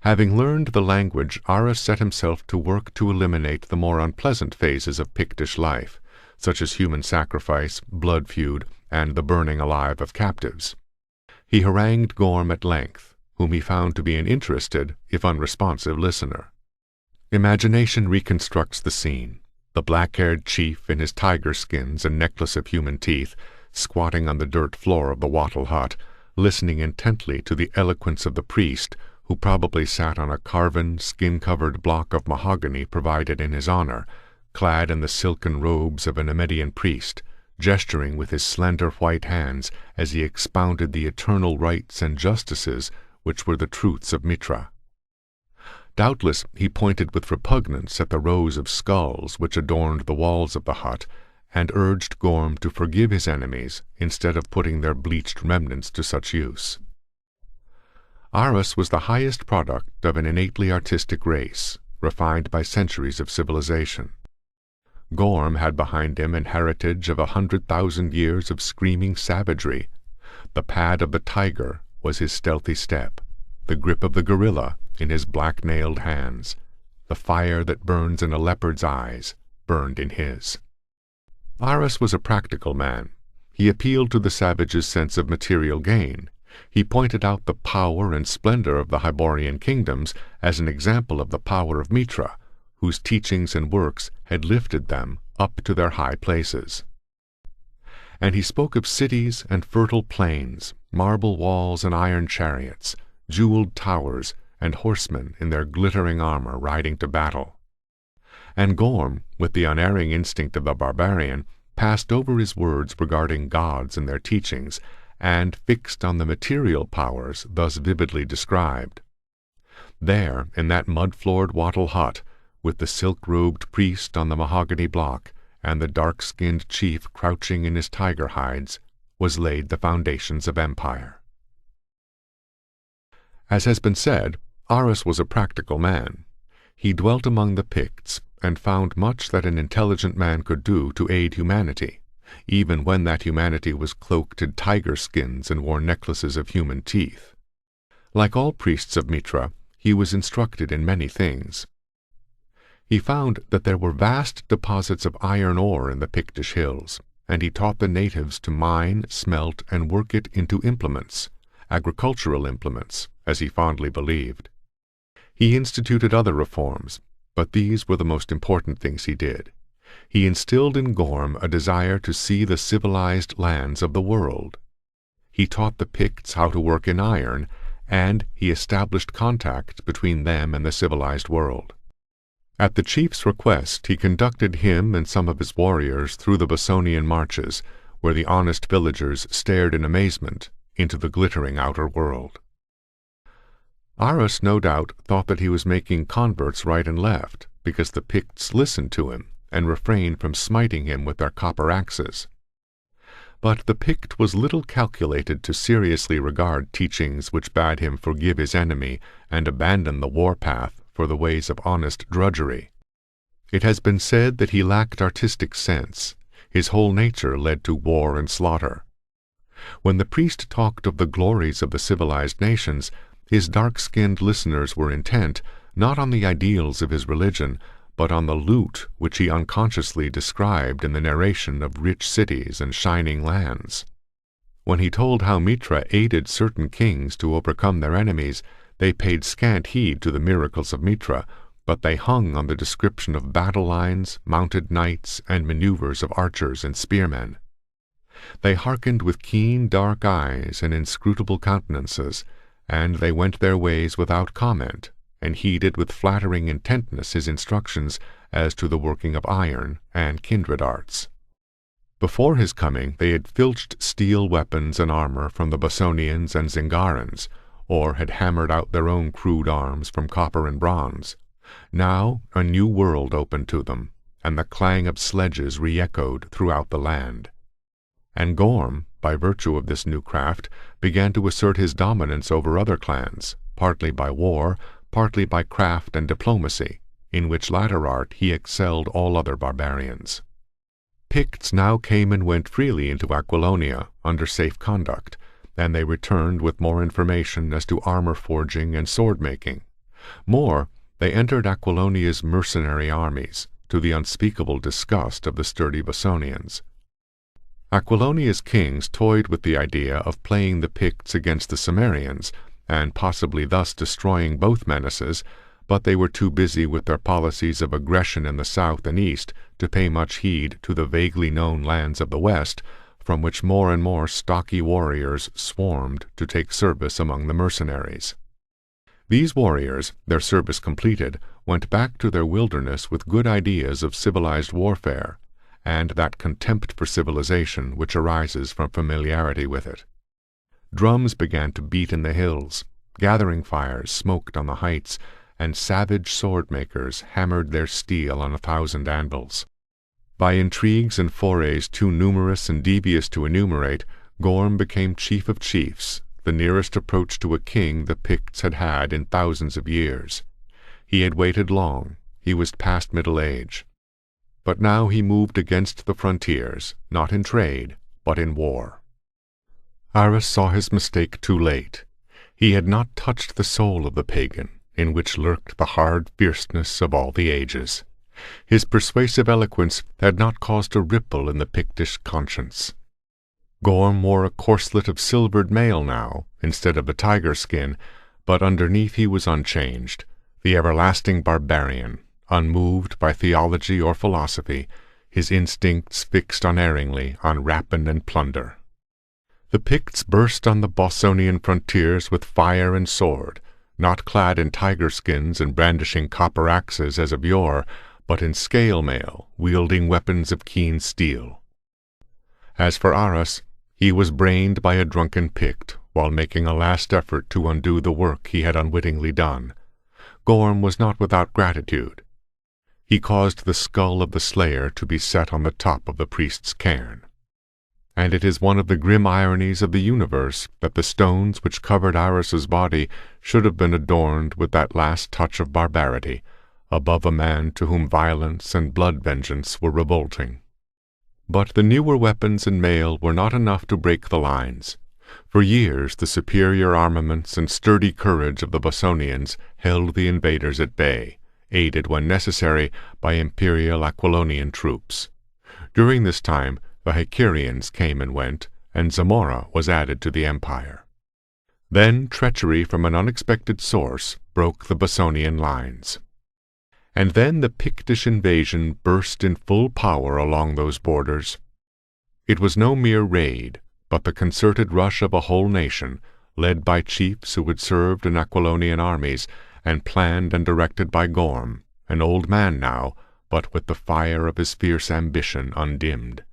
Having learned the language, Aras set himself to work to eliminate the more unpleasant phases of Pictish life, such as human sacrifice, blood feud, and the burning alive of captives. He harangued Gorm at length, whom he found to be an interested, if unresponsive, listener. Imagination reconstructs the scene. The black-haired chief in his tiger skins and necklace of human teeth, squatting on the dirt floor of the wattle hut, listening intently to the eloquence of the priest, who probably sat on a carven, skin-covered block of mahogany provided in his honor, clad in the silken robes of a Nemedian priest, gesturing with his slender white hands as he expounded the eternal rights and justices which were the truths of Mitra. Doubtless he pointed with repugnance at the rows of skulls which adorned the walls of the hut, and urged Gorm to forgive his enemies instead of putting their bleached remnants to such use. Aras was the highest product of an innately artistic race, refined by centuries of civilization. Gorm had behind him an heritage of 100,000 years of screaming savagery. The pad of the tiger was his stealthy step, the grip of the gorilla in his black-nailed hands, the fire that burns in a leopard's eyes burned in his. Aras was a practical man. He appealed to the savage's sense of material gain. He pointed out the power and splendor of the Hyborian kingdoms as an example of the power of Mitra, whose teachings and works had lifted them up to their high places. And he spoke of cities and fertile plains, marble walls and iron chariots, jeweled towers, and horsemen in their glittering armor riding to battle. And Gorm, with the unerring instinct of the barbarian, passed over his words regarding gods and their teachings, and fixed on the material powers thus vividly described. There, in that mud-floored wattle hut, with the silk-robed priest on the mahogany block, and the dark-skinned chief crouching in his tiger hides, was laid the foundations of empire. As has been said, Aras was a practical man. He dwelt among the Picts, and found much that an intelligent man could do to aid humanity, even when that humanity was cloaked in tiger skins and wore necklaces of human teeth. Like all priests of Mitra, he was instructed in many things. He found that there were vast deposits of iron ore in the Pictish hills, and he taught the natives to mine, smelt, and work it into implements, agricultural implements, as he fondly believed. He instituted other reforms, but these were the most important things he did. He instilled in Gorm a desire to see the civilized lands of the world. He taught the Picts how to work in iron, and he established contact between them and the civilized world. At the chief's request, he conducted him and some of his warriors through the Bosonian marches, where the honest villagers stared in amazement into the glittering outer world. Aras, no doubt, thought that he was making converts right and left, because the Picts listened to him and refrained from smiting him with their copper axes. But the Pict was little calculated to seriously regard teachings which bade him forgive his enemy and abandon the war-path for the ways of honest drudgery. It has been said that he lacked artistic sense. His whole nature led to war and slaughter. When the priest talked of the glories of the civilized nations, his dark-skinned listeners were intent not on the ideals of his religion, but on the loot which he unconsciously described in the narration of rich cities and shining lands. When he told how Mitra aided certain kings to overcome their enemies, they paid scant heed to the miracles of Mitra, but they hung on the description of battle lines, mounted knights, and maneuvers of archers and spearmen. They hearkened with keen dark eyes and inscrutable countenances, and they went their ways without comment, and heeded with flattering intentness his instructions as to the working of iron and kindred arts. Before his coming they had filched steel weapons and armor from the Bosonians and Zingarans, or had hammered out their own crude arms from copper and bronze. Now a new world opened to them, and the clang of sledges re-echoed throughout the land. And Gorm, by virtue of this new craft, began to assert his dominance over other clans, partly by war, partly by craft and diplomacy, in which latter art he excelled all other barbarians. Picts now came and went freely into Aquilonia under safe conduct, and they returned with more information as to armor forging and sword-making. More, they entered Aquilonia's mercenary armies, to the unspeakable disgust of the sturdy Bosonians. Aquilonia's kings toyed with the idea of playing the Picts against the Cimmerians, and possibly thus destroying both menaces, but they were too busy with their policies of aggression in the south and east to pay much heed to the vaguely known lands of the west, from which more and more stocky warriors swarmed to take service among the mercenaries. These warriors, their service completed, went back to their wilderness with good ideas of civilized warfare, and that contempt for civilization which arises from familiarity with it. Drums began to beat in the hills, gathering fires smoked on the heights, and savage sword-makers hammered their steel on 1,000 anvils. By intrigues and forays too numerous and devious to enumerate, Gorm became chief of chiefs, the nearest approach to a king the Picts had had in thousands of years. He had waited long, he was past middle age. But now he moved against the frontiers, not in trade, but in war. Aras saw his mistake too late. He had not touched the soul of the pagan, in which lurked the hard fierceness of all the ages. His persuasive eloquence had not caused a ripple in the Pictish conscience. Gorm wore a corselet of silvered mail now, instead of a tiger skin, but underneath he was unchanged, the everlasting barbarian, unmoved by theology or philosophy, his instincts fixed unerringly on rapine and plunder. The Picts burst on the Bosonian frontiers with fire and sword, not clad in tiger skins and brandishing copper axes as of yore, but in scale mail, wielding weapons of keen steel. As for Aras, he was brained by a drunken Pict while making a last effort to undo the work he had unwittingly done. Gorm was not without gratitude. He caused the skull of the slayer to be set on the top of the priest's cairn. And it is one of the grim ironies of the universe that the stones which covered Aras's body should have been adorned with that last touch of barbarity, above a man to whom violence and blood vengeance were revolting. But the newer weapons and mail were not enough to break the lines. For years the superior armaments and sturdy courage of the Bosonians held the invaders at bay, aided when necessary by imperial Aquilonian troops. During this time the Hycerians came and went, and Zamora was added to the empire. Then treachery from an unexpected source broke the Bosonian lines. And then the Pictish invasion burst in full power along those borders. It was no mere raid, but the concerted rush of a whole nation, led by chiefs who had served in Aquilonian armies, and planned and directed by Gorm, an old man now, but with the fire of his fierce ambition undimmed.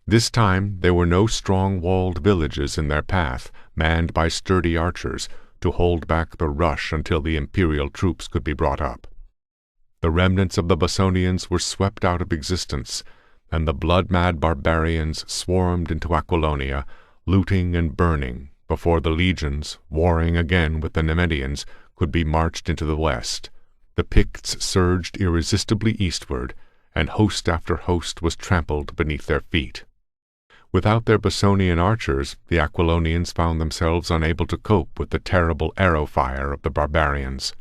This time there were no strong walled villages in their path, manned by sturdy archers, to hold back the rush until the imperial troops could be brought up. The remnants of the Bosonians were swept out of existence, and the blood-mad barbarians swarmed into Aquilonia, looting and burning, before the legions, warring again with the Nemedians, could be marched into the west. The Picts surged irresistibly eastward, and host after host was trampled beneath their feet. Without their Bosonian archers, the Aquilonians found themselves unable to cope with the terrible arrow fire of the barbarians.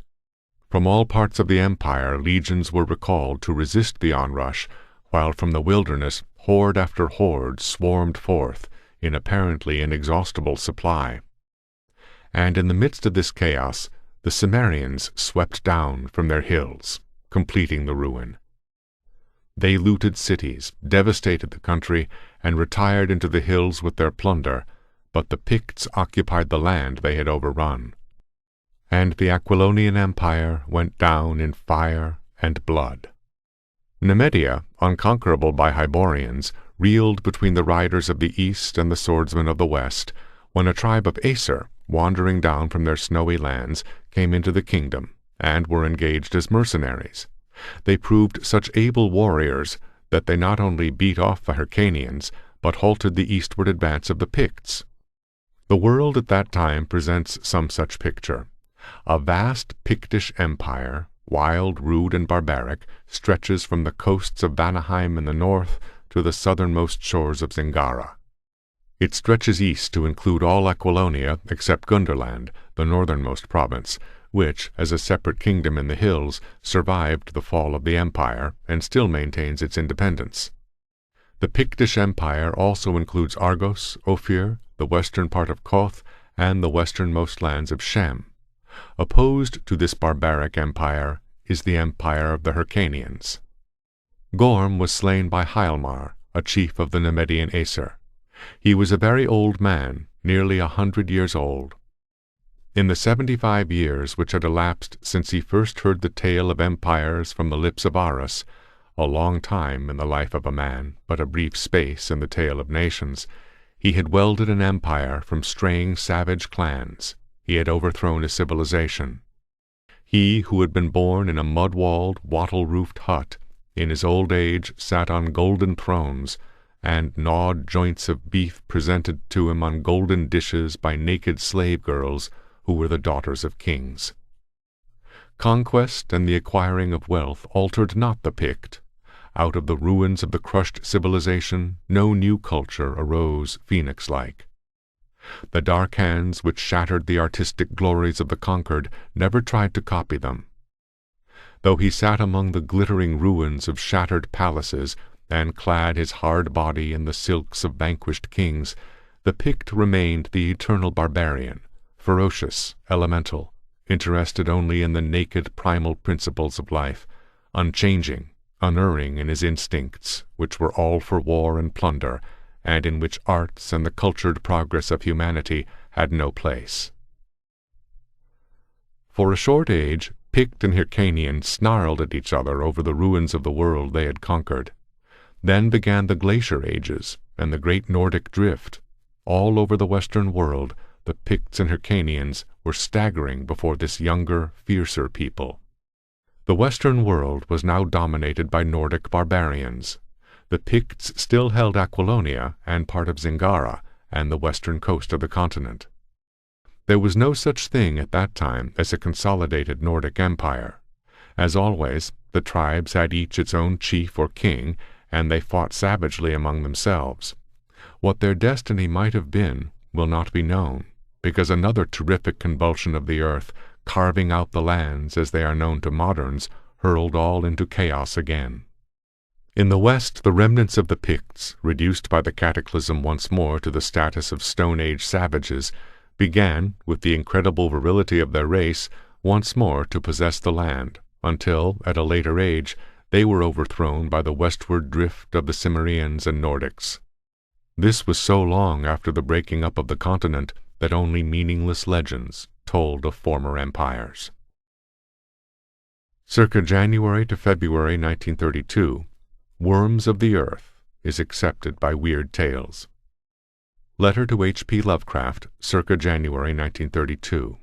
From all parts of the empire legions were recalled to resist the onrush, while from the wilderness horde after horde swarmed forth in apparently inexhaustible supply. And in the midst of this chaos, the Cimmerians swept down from their hills, completing the ruin. They looted cities, devastated the country, and retired into the hills with their plunder, but the Picts occupied the land they had overrun. And the Aquilonian Empire went down in fire and blood. Nemedia, unconquerable by Hyborians, reeled between the riders of the east and the swordsmen of the west, when a tribe of Aesir, wandering down from their snowy lands, came into the kingdom, and were engaged as mercenaries. They proved such able warriors that they not only beat off the Hyrcanians, but halted the eastward advance of the Picts. The world at that time presents some such picture. A vast Pictish Empire, wild, rude, and barbaric, stretches from the coasts of Vanaheim in the north to the southernmost shores of Zingara. It stretches east to include all Aquilonia except Gunderland, the northernmost province, which, as a separate kingdom in the hills, survived the fall of the empire and still maintains its independence. The Pictish Empire also includes Argos, Ophir, the western part of Koth, and the westernmost lands of Shem. Opposed to this barbaric empire is the empire of the Hyrcanians. Gorm was slain by Hialmar, a chief of the Nemedian Aesir. He was a very old man, nearly 100 years old. In the 75 years which had elapsed since he first heard the tale of empires from the lips of Arus, a long time in the life of a man, but a brief space in the tale of nations, he had welded an empire from straying savage clans. He had overthrown a civilization. He who had been born in a mud-walled, wattle-roofed hut, in his old age sat on golden thrones, and gnawed joints of beef presented to him on golden dishes by naked slave girls who were the daughters of kings. Conquest and the acquiring of wealth altered not the Pict. Out of the ruins of the crushed civilization no new culture arose phoenix-like. The dark hands which shattered the artistic glories of the conquered never tried to copy them. Though he sat among the glittering ruins of shattered palaces and clad his hard body in the silks of vanquished kings, the Pict remained the eternal barbarian, ferocious, elemental, interested only in the naked primal principles of life, unchanging, unerring in his instincts, which were all for war and plunder, and in which arts and the cultured progress of humanity had no place. For a short age, Pict and Hyrcanian snarled at each other over the ruins of the world they had conquered. Then began the Glacier Ages and the great Nordic drift. All over the Western world, the Picts and Hyrcanians were staggering before this younger, fiercer people. The Western world was now dominated by Nordic barbarians. The Picts still held Aquilonia and part of Zingara and the western coast of the continent. There was no such thing at that time as a consolidated Nordic empire. As always, the tribes had each its own chief or king, and they fought savagely among themselves. What their destiny might have been will not be known, because another terrific convulsion of the earth, carving out the lands as they are known to moderns, hurled all into chaos again. In the west, the remnants of the Picts, reduced by the cataclysm once more to the status of Stone Age savages, began, with the incredible virility of their race, once more to possess the land, until, at a later age, they were overthrown by the westward drift of the Cimmerians and Nordics. This was so long after the breaking up of the continent that only meaningless legends told of former empires. Circa January to February 1932, Worms of the Earth is accepted by Weird Tales. Letter to H.P. Lovecraft, circa January 1932.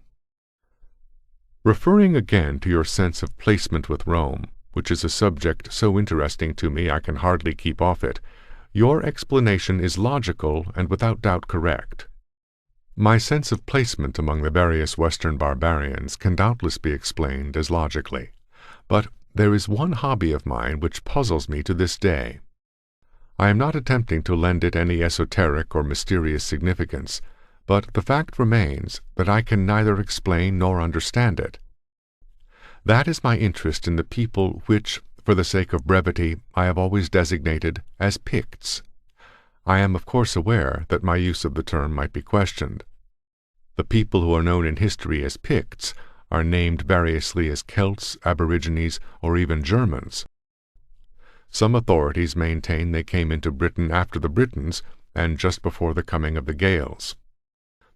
Referring again to your sense of placement with Rome, which is a subject so interesting to me I can hardly keep off it, your explanation is logical and without doubt correct. My sense of placement among the various Western barbarians can doubtless be explained as logically, but there is one hobby of mine which puzzles me to this day. I am not attempting to lend it any esoteric or mysterious significance, but the fact remains that I can neither explain nor understand it. That is my interest in the people which, for the sake of brevity, I have always designated as Picts. I am of course aware that my use of the term might be questioned. The people who are known in history as Picts are named variously as Celts, Aborigines, or even Germans. Some authorities maintain they came into Britain after the Britons and just before the coming of the Gaels.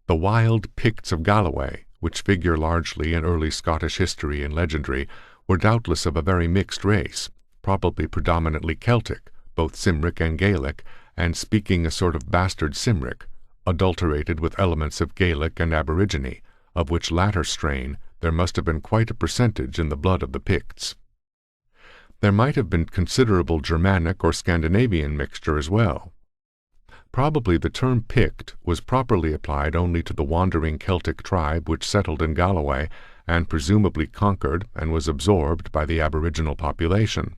The wild Picts of Galloway, which figure largely in early Scottish history and legendary, were doubtless of a very mixed race, probably predominantly Celtic, both Cymric and Gaelic, and speaking a sort of bastard Cymric, adulterated with elements of Gaelic and Aborigine, of which latter strain there must have been quite a percentage in the blood of the Picts. There might have been considerable Germanic or Scandinavian mixture as well. Probably the term Pict was properly applied only to the wandering Celtic tribe which settled in Galloway and presumably conquered and was absorbed by the aboriginal population.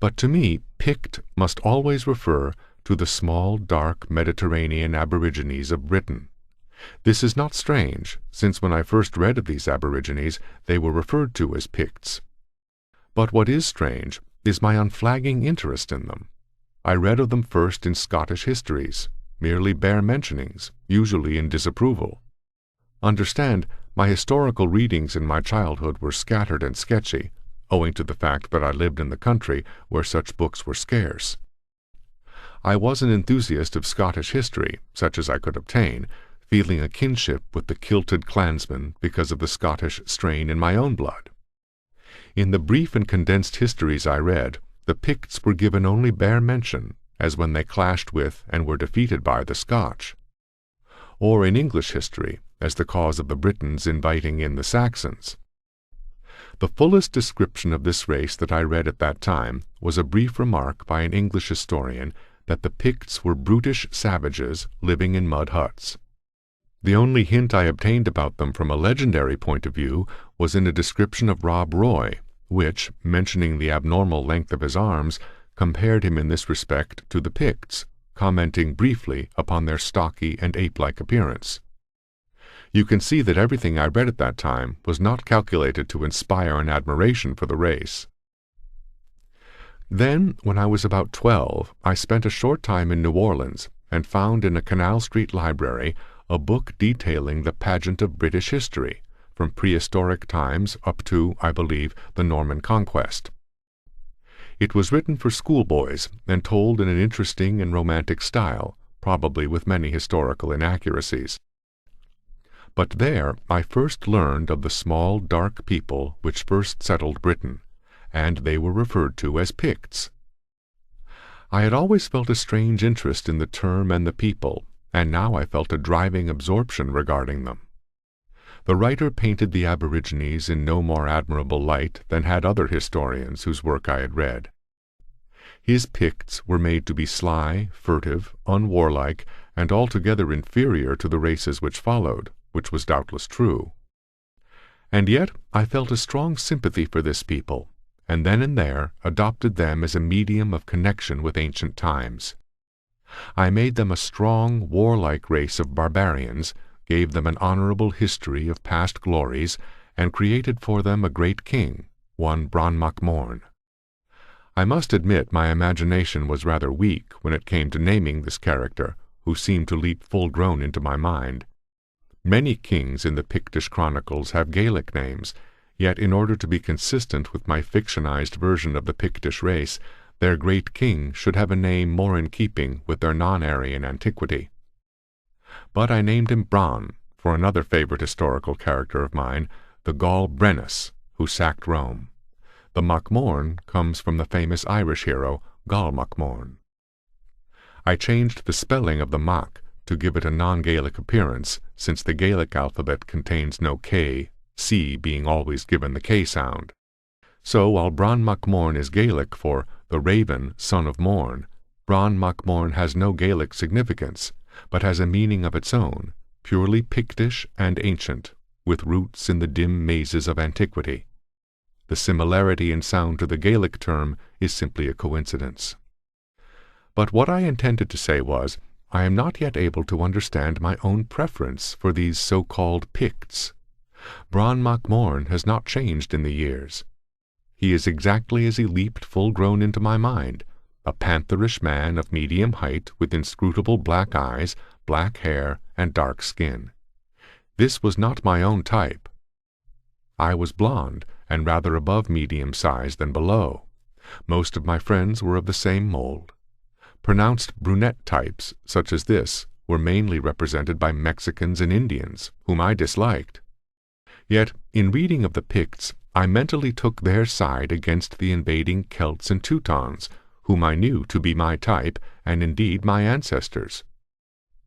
But to me, Pict must always refer to the small, dark Mediterranean aborigines of Britain. This is not strange, since when I first read of these aborigines, they were referred to as Picts. But what is strange is my unflagging interest in them. I read of them first in Scottish histories, merely bare mentionings, usually in disapproval. Understand, my historical readings in my childhood were scattered and sketchy, owing to the fact that I lived in the country where such books were scarce. I was an enthusiast of Scottish history, such as I could obtain, feeling a kinship with the kilted clansmen because of the Scottish strain in my own blood. In the brief and condensed histories I read, the Picts were given only bare mention, as when they clashed with and were defeated by the Scotch, or in English history, as the cause of the Britons inviting in the Saxons. The fullest description of this race that I read at that time was a brief remark by an English historian that the Picts were brutish savages living in mud huts. The only hint I obtained about them from a legendary point of view was in a description of Rob Roy, which, mentioning the abnormal length of his arms, compared him in this respect to the Picts, commenting briefly upon their stocky and ape-like appearance. You can see that everything I read at that time was not calculated to inspire an admiration for the race. Then, when I was about 12, I spent a short time in New Orleans and found in a Canal Street library a book detailing the pageant of British history, from prehistoric times up to, I believe, the Norman Conquest. It was written for schoolboys and told in an interesting and romantic style, probably with many historical inaccuracies. But there I first learned of the small, dark people which first settled Britain, and they were referred to as Picts. I had always felt a strange interest in the term and the people, and now I felt a driving absorption regarding them. The writer painted the aborigines in no more admirable light than had other historians whose work I had read. His Picts were made to be sly, furtive, unwarlike, and altogether inferior to the races which followed, which was doubtless true. And yet I felt a strong sympathy for this people, and then and there adopted them as a medium of connection with ancient times. I made them a strong, warlike race of barbarians, gave them an honorable history of past glories, and created for them a great king, one Bron Mac Morn. I must admit my imagination was rather weak when it came to naming this character, who seemed to leap full-grown into my mind. Many kings in the Pictish chronicles have Gaelic names, yet in order to be consistent with my fictionized version of the Pictish race, their great king should have a name more in keeping with their non-Aryan antiquity. But I named him Bran, for another favorite historical character of mine, the Gaul Brennus, who sacked Rome. The Mac Morn comes from the famous Irish hero, Gall Mac Morn. I changed the spelling of the Mac to give it a non-Gaelic appearance, since the Gaelic alphabet contains no K, C being always given the K sound. So while Bron Mac Morn is Gaelic for the raven, son of morn, Bron Mac Morn has no Gaelic significance, but has a meaning of its own, purely Pictish and ancient, with roots in the dim mazes of antiquity. The similarity in sound to the Gaelic term is simply a coincidence. But what I intended to say was, I am not yet able to understand my own preference for these so-called Picts. Bron Mac Morn has not changed in the years. He is exactly as he leaped full-grown into my mind, a pantherish man of medium height with inscrutable black eyes, black hair, and dark skin. This was not my own type. I was blond, and rather above medium size than below. Most of my friends were of the same mold. Pronounced brunette types, such as this, were mainly represented by Mexicans and Indians, whom I disliked. Yet, in reading of the Picts, I mentally took their side against the invading Celts and Teutons, whom I knew to be my type, and indeed my ancestors.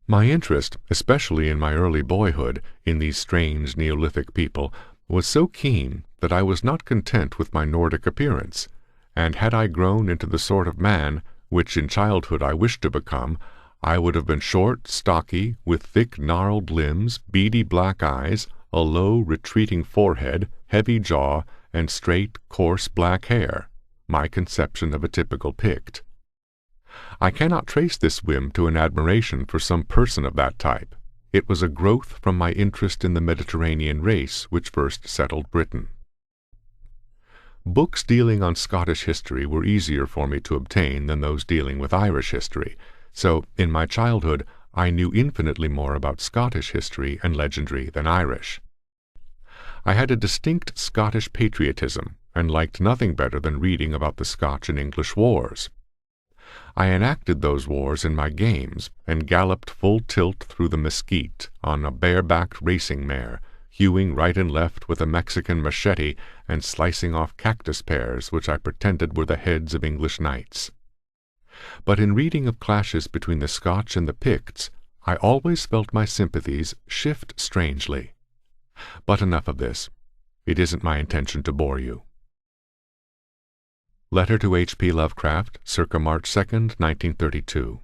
My interest, especially in my early boyhood, in these strange Neolithic people, was so keen that I was not content with my Nordic appearance, and had I grown into the sort of man which in childhood I wished to become, I would have been short, stocky, with thick gnarled limbs, beady black eyes, a low, retreating forehead, heavy jaw, and straight, coarse black hair, my conception of a typical Pict. I cannot trace this whim to an admiration for some person of that type. It was a growth from my interest in the Mediterranean race which first settled Britain. Books dealing on Scottish history were easier for me to obtain than those dealing with Irish history, so in my childhood I knew infinitely more about Scottish history and legendary than Irish. I had a distinct Scottish patriotism, and liked nothing better than reading about the Scotch and English wars. I enacted those wars in my games, and galloped full tilt through the mesquite on a bare-backed racing mare, hewing right and left with a Mexican machete and slicing off cactus pears which I pretended were the heads of English knights. But in reading of clashes between the Scotch and the Picts, I always felt my sympathies shift strangely. But enough of this. It isn't my intention to bore you. Letter to H.P. Lovecraft, circa March 2, 1932.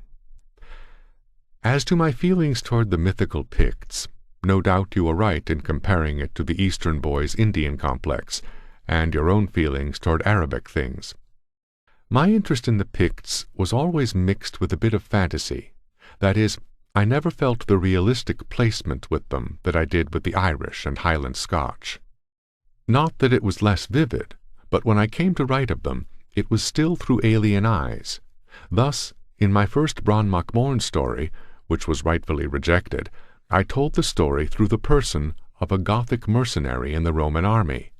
As to my feelings toward the mythical Picts, no doubt you are right in comparing it to the Eastern boy's Indian complex, and your own feelings toward Arabic things. My interest in the Picts was always mixed with a bit of fantasy. That is, I never felt the realistic placement with them that I did with the Irish and Highland Scotch. Not that it was less vivid, but when I came to write of them, it was still through alien eyes. Thus, in my first Bron Macmorn story, which was rightfully rejected, I told the story through the person of a Gothic mercenary in the Roman army.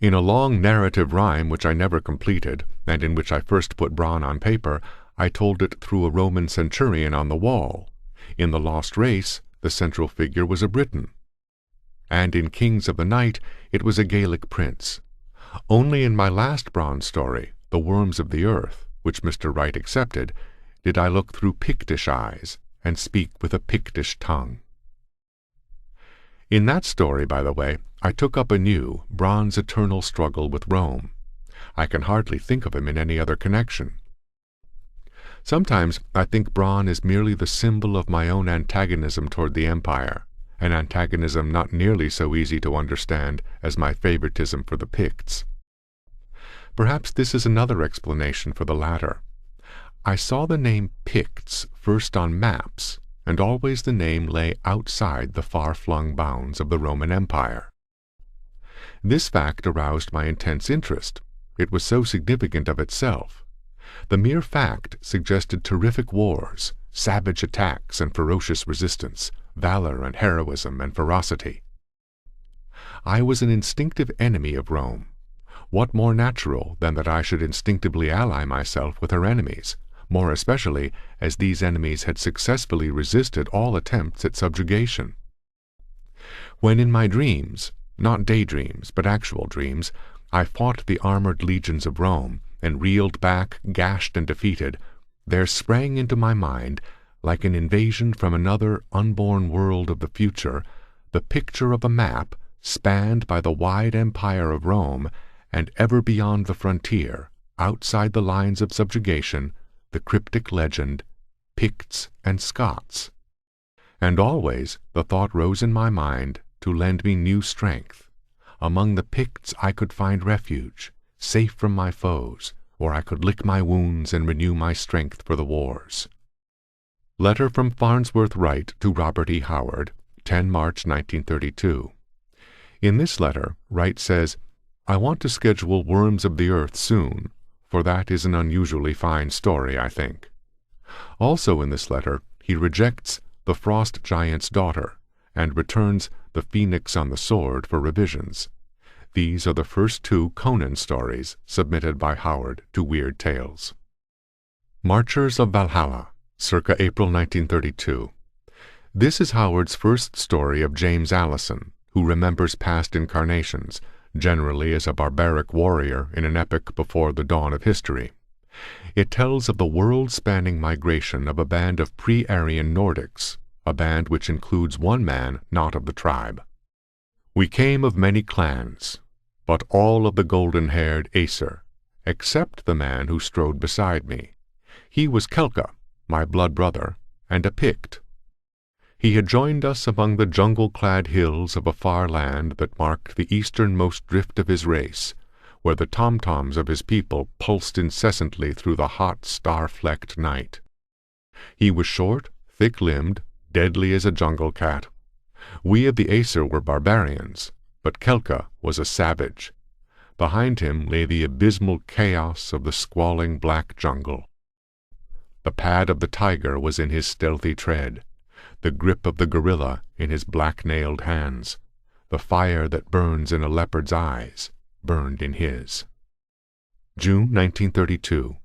In a long narrative rhyme which I never completed, and in which I first put Bron on paper, I told it through a Roman centurion on the wall. In The Lost Race, the central figure was a Briton. And in Kings of the Night, it was a Gaelic prince. Only in my last Bron story, The Worms of the Earth, which Mr. Wright accepted, did I look through Pictish eyes and speak with a Pictish tongue. In that story, by the way, I took up anew Bron's eternal struggle with Rome. I can hardly think of him in any other connection. Sometimes I think Bron is merely the symbol of my own antagonism toward the Empire, an antagonism not nearly so easy to understand as my favoritism for the Picts. Perhaps this is another explanation for the latter. I saw the name Picts first on maps, and always the name lay outside the far-flung bounds of the Roman Empire. This fact aroused my intense interest. It was so significant of itself. The mere fact suggested terrific wars, savage attacks and ferocious resistance, valor and heroism and ferocity. I was an instinctive enemy of Rome. What more natural than that I should instinctively ally myself with her enemies, more especially as these enemies had successfully resisted all attempts at subjugation? When in my dreams, not daydreams but actual dreams, I fought the armored legions of Rome and reeled back, gashed and defeated, there sprang into my mind, like an invasion from another unborn world of the future, the picture of a map spanned by the wide empire of Rome, and ever beyond the frontier, outside the lines of subjugation, the cryptic legend, Picts and Scots. And always the thought rose in my mind to lend me new strength. Among the Picts I could find refuge, safe from my foes, or I could lick my wounds and renew my strength for the wars. Letter from Farnsworth Wright to Robert E. Howard, 10 March 1932. In this letter, Wright says, "I want to schedule Worms of the Earth soon, for that is an unusually fine story, I think." Also in this letter, he rejects The Frost Giant's Daughter, and returns The Phoenix on the Sword for revisions. These are the first two Conan stories submitted by Howard to Weird Tales. Marchers of Valhalla, circa April 1932. This is Howard's first story of James Allison, who remembers past incarnations, generally as a barbaric warrior in an epoch before the dawn of history. It tells of the world-spanning migration of a band of pre-Aryan Nordics, a band which includes one man not of the tribe. "We came of many clans, but all of the golden-haired Aesir, except the man who strode beside me. He was Kelka, my blood brother, and a Pict. He had joined us among the jungle-clad hills of a far land that marked the easternmost drift of his race, where the tom-toms of his people pulsed incessantly through the hot, star-flecked night. He was short, thick-limbed, deadly as a jungle cat. We of the Aesir were barbarians, but Kelka was a savage. Behind him lay the abysmal chaos of the squalling black jungle. The pad of the tiger was in his stealthy tread, the grip of the gorilla in his black-nailed hands. The fire that burns in a leopard's eyes burned in his. June 1932.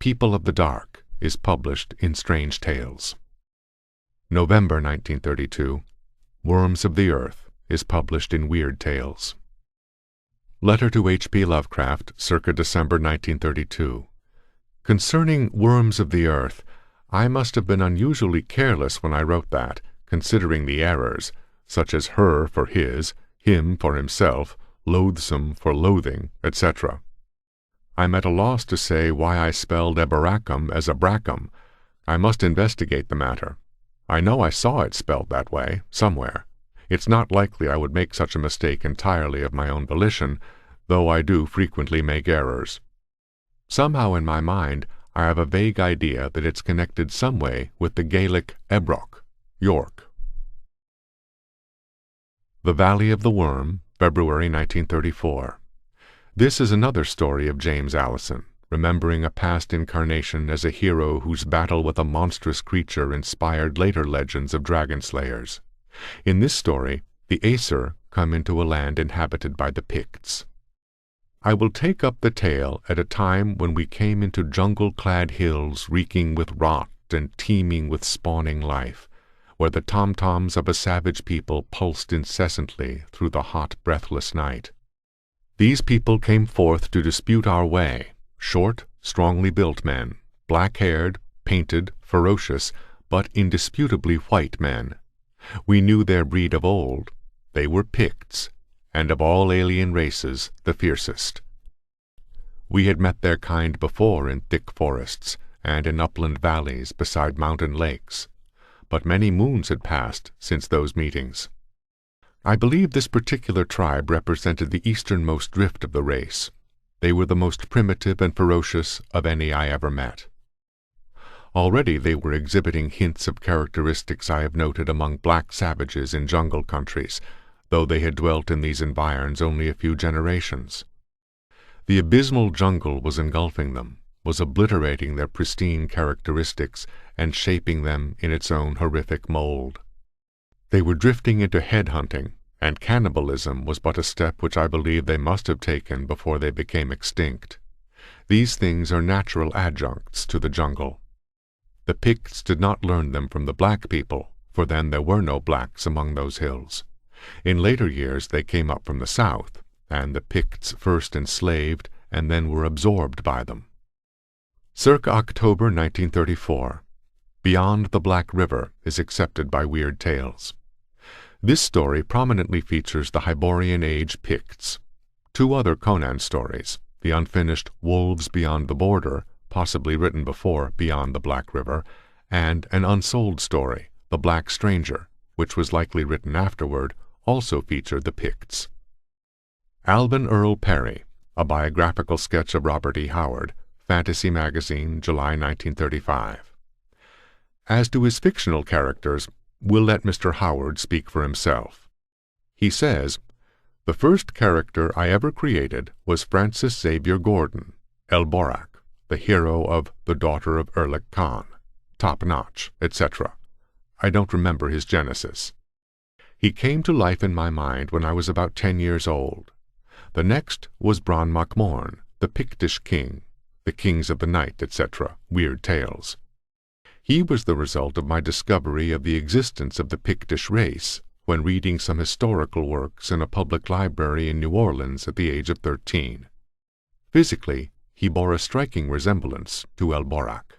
People of the Dark is published in Strange Tales. November 1932. Worms of the Earth is published in Weird Tales. Letter to H.P. Lovecraft, circa December 1932. Concerning Worms of the Earth, I must have been unusually careless when I wrote that, considering the errors, such as her for his, him for himself, loathsome for loathing, etc. I'm at a loss to say why I spelled Eberacum as Abracum. I must investigate the matter. I know I saw it spelled that way, somewhere. It's not likely I would make such a mistake entirely of my own volition, though I do frequently make errors. Somehow in my mind I have a vague idea that it's connected some way with the Gaelic Ebroch, York. The Valley of the Worm, February 1934. This is another story of James Allison, remembering a past incarnation as a hero whose battle with a monstrous creature inspired later legends of dragon slayers. In this story, the Aesir come into a land inhabited by the Picts. I will take up the tale at a time when we came into jungle-clad hills reeking with rot and teeming with spawning life, where the tom-toms of a savage people pulsed incessantly through the hot, breathless night. These people came forth to dispute our way, short, strongly built men, black-haired, painted, ferocious, but indisputably white men. We knew their breed of old. They were Picts, and of all alien races the fiercest. We had met their kind before in thick forests and in upland valleys beside mountain lakes, but many moons had passed since those meetings. I believe this particular tribe represented the easternmost drift of the race. They were the most primitive and ferocious of any I ever met. Already they were exhibiting hints of characteristics I have noted among black savages in jungle countries, though they had dwelt in these environs only a few generations. The abysmal jungle was engulfing them, was obliterating their pristine characteristics and shaping them in its own horrific mold. They were drifting into head-hunting, and cannibalism was but a step which I believe they must have taken before they became extinct. These things are natural adjuncts to the jungle. The Picts did not learn them from the black people, for then there were no blacks among those hills. In later years they came up from the south, and the Picts first enslaved and then were absorbed by them. Circa October 1934. Beyond the Black River is accepted by Weird Tales. This story prominently features the Hyborian Age Picts. Two other Conan stories, the unfinished Wolves Beyond the Border, possibly written before Beyond the Black River, and an unsold story, The Black Stranger, which was likely written afterward, also featured the Picts. Alvin Earl Perry, a biographical sketch of Robert E. Howard, Fantasy Magazine, July 1935. As to his fictional characters, we'll let Mr. Howard speak for himself. He says, "The first character I ever created was Francis Xavier Gordon, Elborak, the hero of The Daughter of Erlich Khan, Top Notch, etc. I don't remember his genesis. He came to life in my mind when I was about 10 years old. The next was Bran Mac Morn, the Pictish king, the Kings of the Night, etc., Weird Tales. He was the result of my discovery of the existence of the Pictish race when reading some historical works in a public library in New Orleans at the age of 13. Physically, he bore a striking resemblance to Elborak.